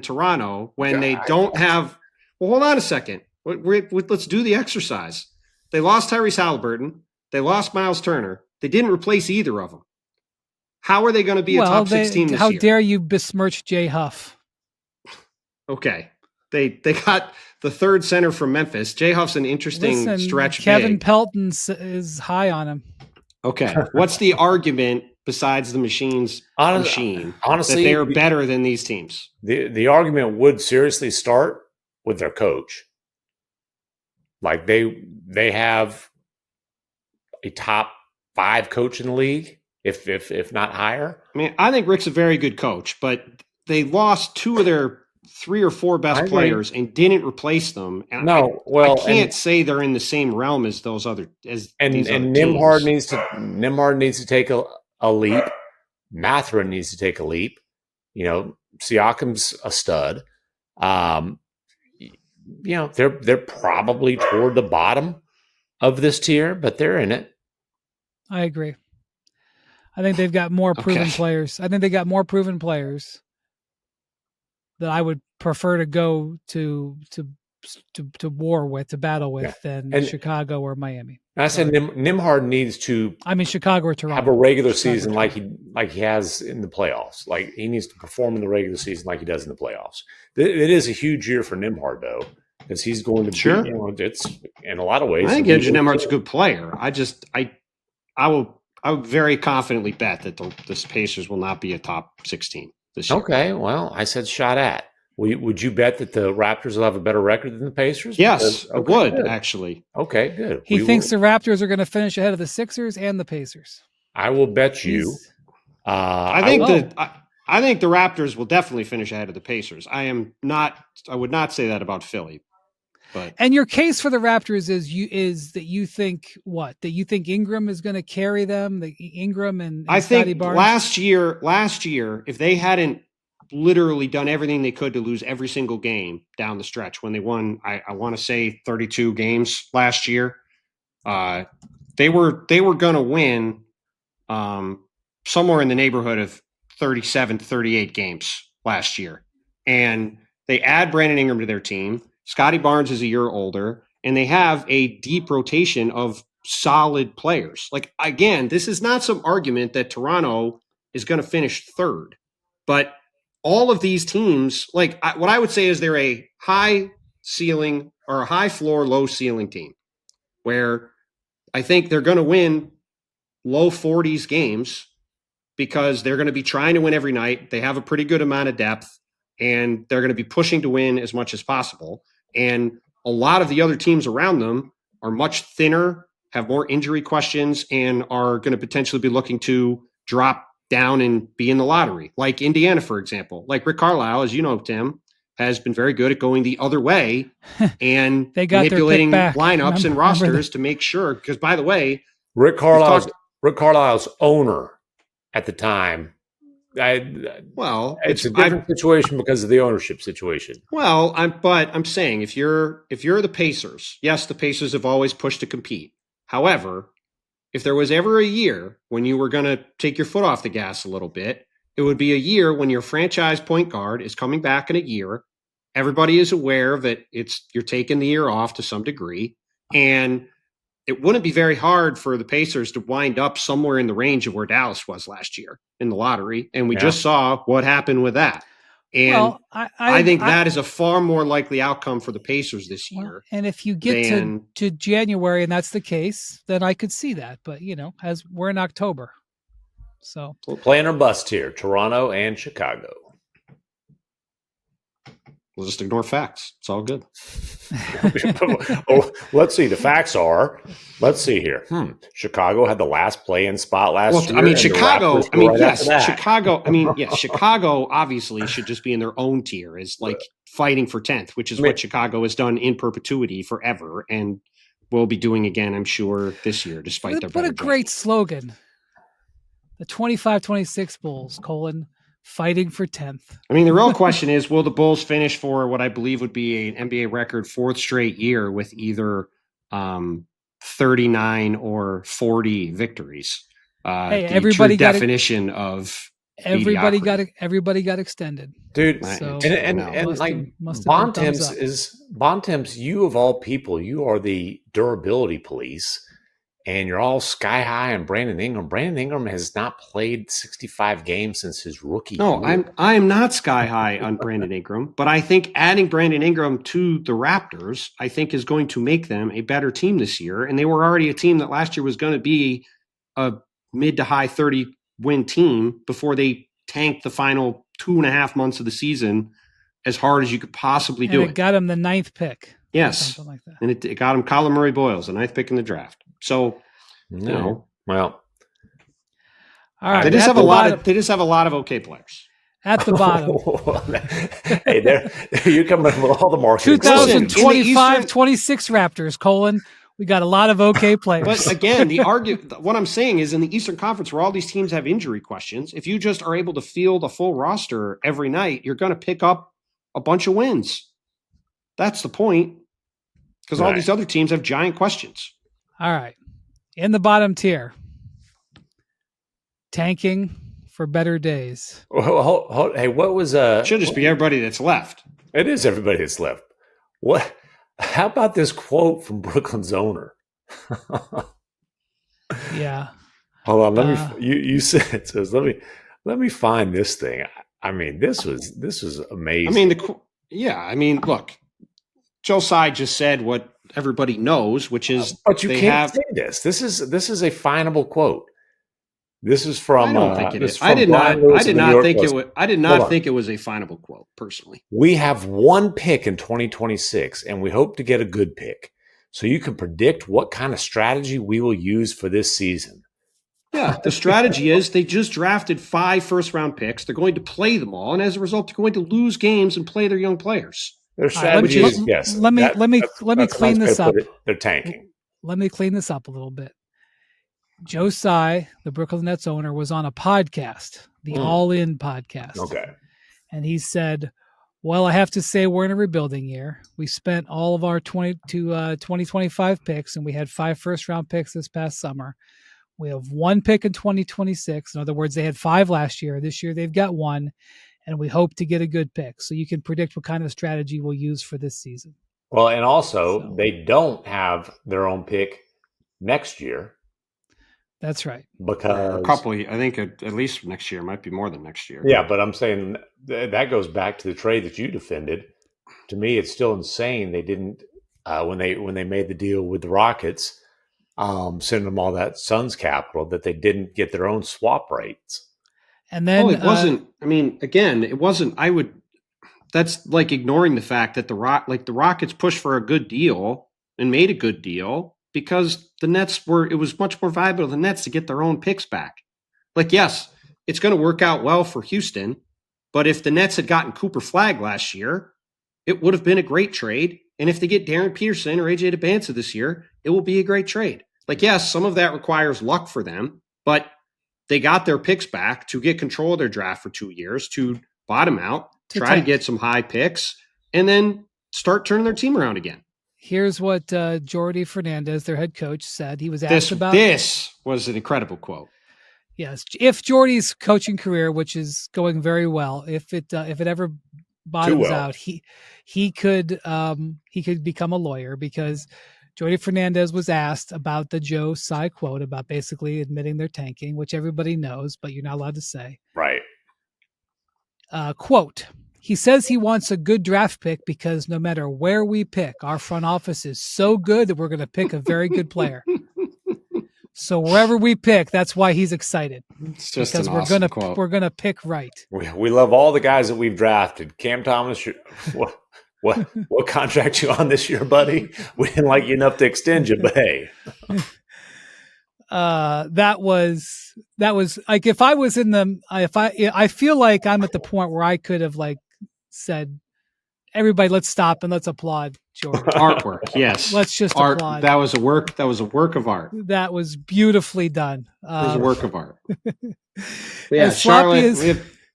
Toronto when they don't have? Well, hold on a second. Let's do the exercise. They lost Tyrese Halliburton. They lost Miles Turner. They didn't replace either of them. How are they going to be a top 6 team this year? How dare you besmirch Jay Huff? Okay. They got the 3rd center from Memphis. Jay Huff's an interesting stretch. Kevin Pelton is high on him. Okay. What's the argument besides the machine Honestly, that they are better than these teams? The argument would seriously start with their coach. Like they have a top 5 coach in the league, if not higher. I mean, I think Rick's a very good coach, but they lost 2 of their 3 or 4 best players and didn't replace them. And I can't say they're in the same realm as those other these other Nembhard teams. needs to take a leap. Mathurin needs to take a leap. Siakam's a stud. They're probably toward the bottom of this tier, but they're in it. I agree. I think they've got more proven players. I think they got more proven players that I would prefer to go to war with, to battle with, than Chicago or Miami. I said Nembhard needs to. I mean, Chicago or Toronto. Have a regular season like he has in the playoffs. Like he needs to perform in the regular season like he does in the playoffs. It is a huge year for Nembhard though, because he's going to be. It's in a lot of ways. I think Andrew Nembhard's a good player. I would very confidently bet that the Pacers will not be a top 16 this year. Okay, well, I said shot at. Would you bet that the Raptors will have a better record than the Pacers? Yes, I would, actually. Okay, good. He thinks the Raptors are going to finish ahead of the Sixers and the Pacers. I will bet you. I think the Raptors will definitely finish ahead of the Pacers. I would not say that about Philly. And your case for the Raptors is that you think what? That you think Ingram is going to carry them? The Ingram and I Scottie think Barnes? last year, if they hadn't literally done everything they could to lose every single game down the stretch when they won, I want to say 32 games last year, they were going to win somewhere in the neighborhood of 37 to 38 games last year. And they add Brandon Ingram to their team. Scottie Barnes is a year older, and they have a deep rotation of solid players. Like, again, this is not some argument that Toronto is going to finish third, but all of these teams, what I would say is they're a high ceiling or a high floor, low ceiling team, where I think they're going to win low 40s games because they're going to be trying to win every night. They have a pretty good amount of depth, and they're going to be pushing to win as much as possible. And a lot of the other teams around them are much thinner, have more injury questions, and are going to potentially be looking to drop down and be in the lottery. Like Indiana, for example. Like Rick Carlisle, as you know, Tim, has been very good at going the other way and they got manipulating lineups and rosters to make sure. Because, by the way, Rick Carlisle's owner at the time. It's a different situation because of the ownership situation. Well, I'm saying if you're the Pacers, yes, the Pacers have always pushed to compete. However, if there was ever a year when you were going to take your foot off the gas a little bit, it would be a year when your franchise point guard is coming back in a year. Everybody is aware that you're taking the year off to some degree, and it wouldn't be very hard for the Pacers to wind up somewhere in the range of where Dallas was last year in the lottery. And we just saw what happened with that. And I think that is a far more likely outcome for the Pacers this year. And if you get to January and that's the case, then I could see that. But, as we're in October. So playing or bust here, Toronto and Chicago. We'll just ignore facts. It's all good. Let's see. The facts are, let's see here. Chicago had the last play-in spot last year. Chicago obviously should just be in their own tier as fighting for 10th, which is what Chicago has done in perpetuity forever and will be doing again, I'm sure, this year, despite their What a great slogan. The 25-26 Bulls, fighting for 10th. I mean, the real question is, will the Bulls finish for what I believe would be an NBA record 4th straight year with either 39 or 40 victories? Everybody got definition of everybody got extended, dude. So, and like Bontemps, you of all people, you are the durability police. And you're all sky high on Brandon Ingram. Brandon Ingram has not played 65 games since his rookie year. I am not sky high on Brandon Ingram, but I think adding Brandon Ingram to the Raptors, I think, is going to make them a better team this year. And they were already a team that last year was going to be a mid to high 30 win team before they tanked the final 2.5 months of the season as hard as you could possibly do it. Got him the 9th pick. Yes. Something like that. And it got him Kyler Murray Boyles, the 9th pick in the draft. So, well, all right. They just have a lot of okay players. At the bottom. Hey, there you come with all the marks. 2025-26 Raptors, we got a lot of okay players. But again, what I'm saying is in the Eastern Conference where all these teams have injury questions, if you just are able to field a full roster every night, you're going to pick up a bunch of wins. That's the point. Because all these other teams have giant questions. All right. In the bottom tier, tanking for better days. Hey, what was should just be everybody that's left. It is everybody that's left. What? How about this quote from Brooklyn's owner? Yeah. Hold on. You said it says. Let me find this thing. I mean, this was amazing. I mean, look, Joe Tsai just said what everybody knows, which is, but you can't say this. This is a finable quote. This is from. I don't think it is. I did not think it was a finable quote personally. We have one pick in 2026, and we hope to get a good pick. So you can predict what kind of strategy we will use for this season. Yeah, the strategy is they just drafted 5 first-round picks. They're going to play them all, and as a result, they're going to lose games and play their young players. Their strategy is yes. Let me clean this up. They're tanking. Let me clean this up a little bit. Joe Tsai, the Brooklyn Nets owner, was on a podcast, the All In podcast. Okay. And he said, well, I have to say we're in a rebuilding year. We spent all of our 2025 picks, and we had 5 first-round picks this past summer. We have 1 pick in 2026. In other words, they had 5 last year. This year they've got 1, and we hope to get a good pick. So you can predict what kind of strategy we'll use for this season. Well, and also they don't have their own pick next year. That's right. Because I think at least next year, might be more than next year. Yeah, but I'm saying that goes back to the trade that you defended. To me, it's still insane they didn't when they made the deal with the Rockets, sending them all that Suns capital, that they didn't get their own swap rates. And then it wasn't. I mean, again, it wasn't. That's like ignoring the fact that the Rockets pushed for a good deal and made a good deal. Because the Nets it was much more valuable to the Nets to get their own picks back. Like, yes, it's going to work out well for Houston, but if the Nets had gotten Cooper Flagg last year, it would have been a great trade. And if they get Darren Peterson or AJ DeBanza this year, it will be a great trade. Like, yes, some of that requires luck for them, but they got their picks back to get control of their draft for 2 years, to bottom out, try to get some high picks, and then start turning their team around again. Here's what Jordi Fernandez, their head coach, said. He was asked about this. Was an incredible quote. Yes, if Jordi's coaching career, which is going very well, if it ever bottoms out, he could become a lawyer, because Jordi Fernandez was asked about the Joe Tsai quote about basically admitting they're tanking, which everybody knows, but you're not allowed to say. Right. Quote. He says he wants a good draft pick because no matter where we pick, our front office is so good that we're going to pick a very good player. So wherever we pick, that's why he's excited. It's just because we're gonna pick right. We love all the guys that we've drafted. Cam Thomas, what contract you on this year, buddy? We didn't like you enough to extend you, but hey. That was like, if I was in the I feel like I'm at the point where I could have said, everybody, let's stop and let's applaud Jordan. Artwork, yes. Let's just applaud. That was a work of art. That was beautifully done. It was a work of art. Yeah, we have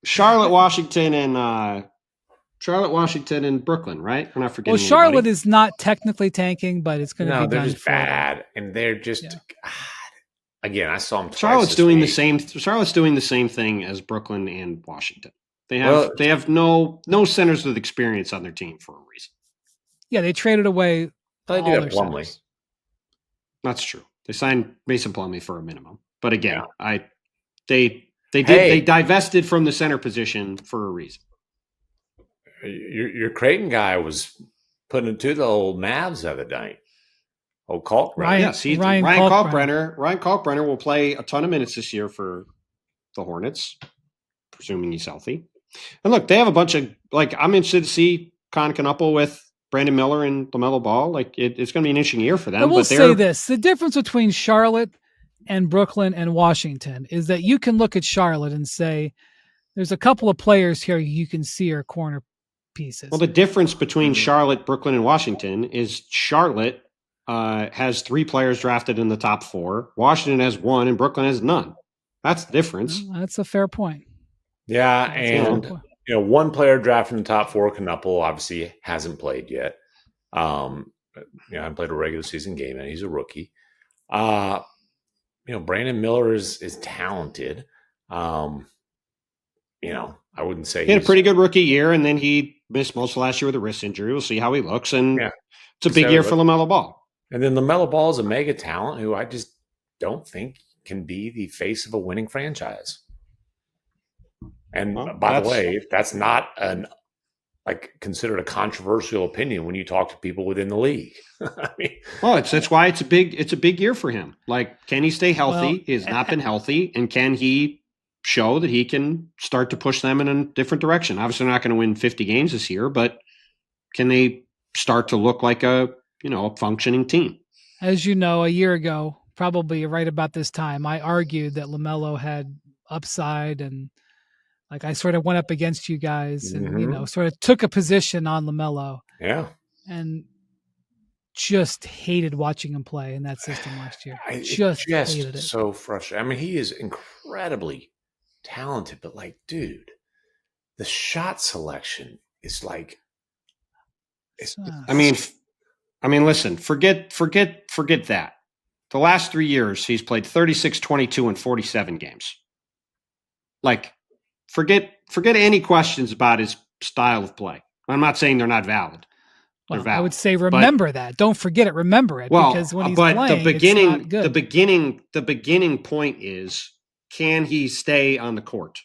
Charlotte, Washington, and Brooklyn, right? We're not forgetting. Well, Charlotte is not technically tanking, but it's going to be they're done just bad, and they're just. Yeah. Again, I saw them. Charlotte's doing the same thing as Brooklyn and Washington. They have no centers with experience on their team for a reason. Yeah, they traded away. They do have Plumlee. That's true. They signed Mason Plumlee for a minimum, but again, they divested from the center position for a reason. Your Creighton guy was putting it to the old Mavs the other day. Oh, Kalkbrenner. Ryan Kalkbrenner. Ryan Kalkbrenner will play a ton of minutes this year for the Hornets, presuming he's healthy. And look, they have a bunch of I'm interested to see Con Knuppel with Brandon Miller and LaMelo Ball. It's going to be an interesting year for them. I will say this: the difference between Charlotte and Brooklyn and Washington is that you can look at Charlotte and say, there's a couple of players here you can see are corner pieces. Well, the difference between Charlotte, Brooklyn, and Washington is Charlotte has 3 players drafted in the top 4. Washington has 1, and Brooklyn has none. That's the difference. Well, that's a fair point. Yeah, and 1 player drafted in the top 4, Knuppel, obviously hasn't played yet. Hasn't played a regular season game, and he's a rookie. Brandon Miller is talented. I wouldn't say he had a pretty good rookie year, and then he missed most of last year with a wrist injury. We'll see how he looks, and it's a big year for LaMelo Ball. And then LaMelo Ball is a mega talent who I just don't think can be the face of a winning franchise. And by the way, that's not considered a controversial opinion when you talk to people within the league. That's why it's a big year for him. Can he stay healthy? He has not been healthy, and can he show that he can start to push them in a different direction? Obviously, they're not going to win 50 games this year, but can they start to look like a functioning team? As you know, a year ago, probably right about this time, I argued that LaMelo had upside, and I sort of went up against you guys and sort of took a position on LaMelo. Yeah, and just hated watching him play in that system last year. I just hated it. So frustrating. He is incredibly talented, but dude, the shot selection is listen, forget that. The last 3 years, he's played 36, 22, and 47 games. Forget any questions about his style of play. I'm not saying they're not valid. They're valid. I would say remember that. Don't forget it. Remember it. Because when he's playing, it's not good. The beginning point is, can he stay on the court?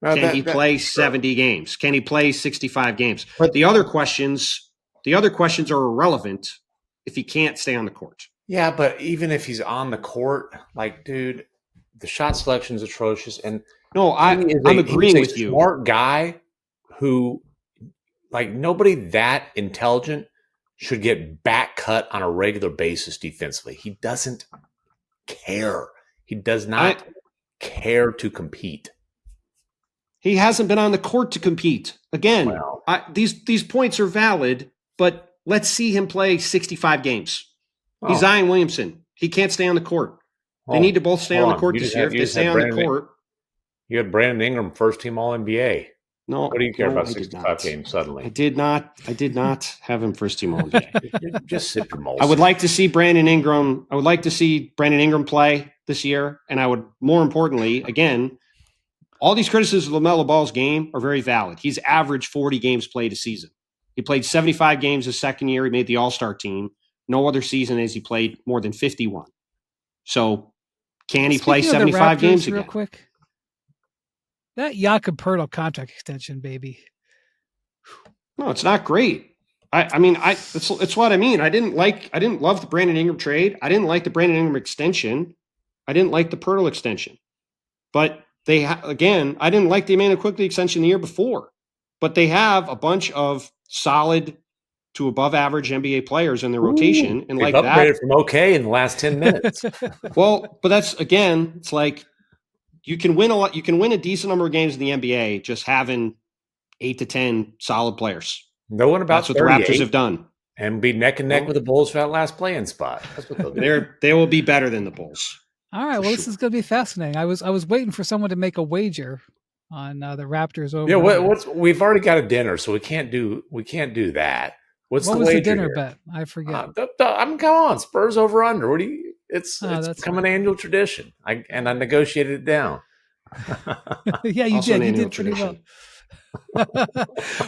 Can he play 70 games? Can he play 65 games? But the other questions are irrelevant if he can't stay on the court. Yeah, but even if he's on the court, dude, the shot selection is atrocious. And no, I'm agreeing with you. Smart guy who, nobody that intelligent should get back cut on a regular basis defensively. He doesn't care. He does not care to compete. He hasn't been on the court to compete. Again, these points are valid, but let's see him play 65 games. He's Zion Williamson. He can't stay on the court. They need to both stay on the court this year. If they stay on the court. You had Brandon Ingram, first team All-NBA. No. What do you care about 65 games suddenly? I did not have him first team All-NBA. Just sip your moles. I would like to see Brandon Ingram play this year. And I would, more importantly, again, all these criticisms of LaMelo Ball's game are very valid. He's averaged 40 games played a season. He played 75 games his second year. He made the All-Star team. No other season has he played more than 51. So can he play 75 games again? Real quick. That Jakob Poeltl contract extension, baby. No, it's not great. It's what I mean. I didn't love the Brandon Ingram trade. I didn't like the Brandon Ingram extension. I didn't like the Poeltl extension. But I didn't like the Emmanuel Quickley extension the year before. But they have a bunch of solid to above average NBA players in their rotation. And they've upgraded from okay in the last 10 minutes. Well, but that's, again, it's you can win a decent number of games in the NBA just having 8 to 10 solid players. No one about that's what the Raptors have done. And be neck and neck with the Bulls for that last play-in spot. That's what they'll do. They will be better than the Bulls. All right. Well, this is going to be fascinating. I was waiting for someone to make a wager on the Raptors over. Yeah. We've already got a dinner, so we can't do that. What was the dinner here? Bet? I forget. Come on, Spurs over under. What do you? It's become an annual tradition. I negotiated it down. Yeah, you did. You did pretty well.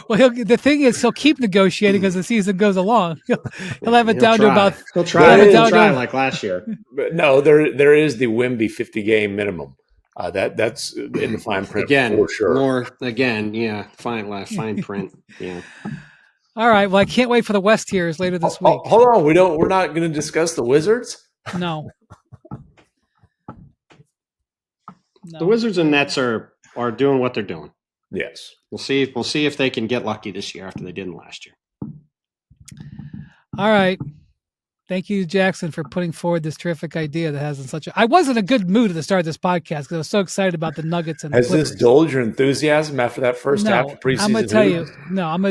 Well, the thing is, he'll keep negotiating as the season goes along. He'll have it down to about. He'll try like last year. But no, there is the Wimby 50-game minimum. That's in the fine print again for sure. Fine print. Yeah. All right. Well, I can't wait for the West tiers later this week. Hold on. We're not going to discuss the Wizards? No. The Wizards and Nets are doing what they're doing. Yes. We'll see if they can get lucky this year after they didn't last year. All right. Thank you, Jackson, for putting forward this terrific idea that has in such a. I was in a good mood at the start of this podcast because I was so excited about the Nuggets and the Has Clippers. this dulled your enthusiasm after that first half of preseason? I'm going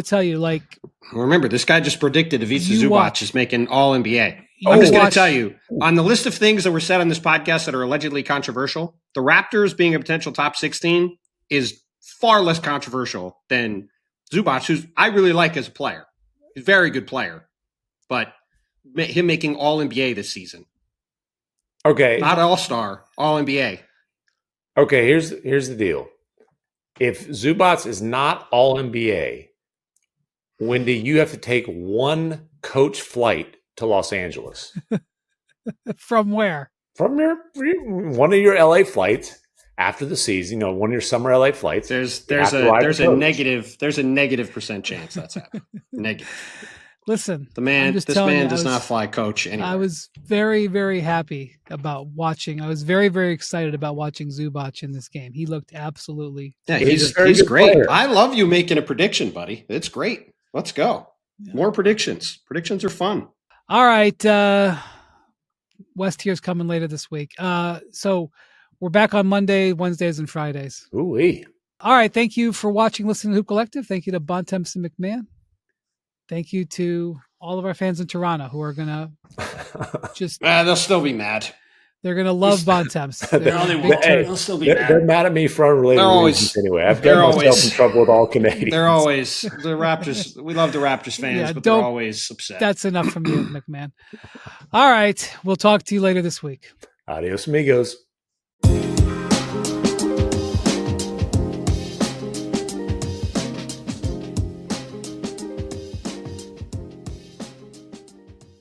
to tell you, like. Remember, this guy just predicted Ivica Zubac is making all NBA. I'm just going to tell you, on the list of things that were said on this podcast that are allegedly controversial, the Raptors being a potential top 16 is far less controversial than Zubac, who I really like as a player. He's a very good player, but him making all NBA this season. Okay. Not all-star, all NBA. Okay, here's the deal. If Zubac is not all NBA, Wendy, you have to take one coach flight to Los Angeles. From where? From one of your LA flights after the season, one of your summer LA flights. There's a negative percent chance that's happening. Negative. Listen, this man does not fly coach anywhere. I was very, very happy about watching. I was very, very excited about watching Zubac in this game. He looked absolutely. Yeah, he's great. Player. I love you making a prediction, buddy. It's great. Let's go. Yeah. More predictions. Predictions are fun. All right. West tier's coming later this week. So we're back on Monday, Wednesdays, and Fridays. Ooh-wee. All right. Thank you for watching, listening to Hoop Collective. Thank you to Bontemps and MacMahon. Thank you to all of our fans in Toronto who are going to just... they'll still be mad. They're going to love Bontemps. They'll still be mad. They're mad at me for unrelated reasons anyway. I've got myself in trouble with all Canadians. They're always... The Raptors... We love the Raptors fans, but they're always upset. That's enough from you, MacMahon. All right. We'll talk to you later this week. Adios, amigos.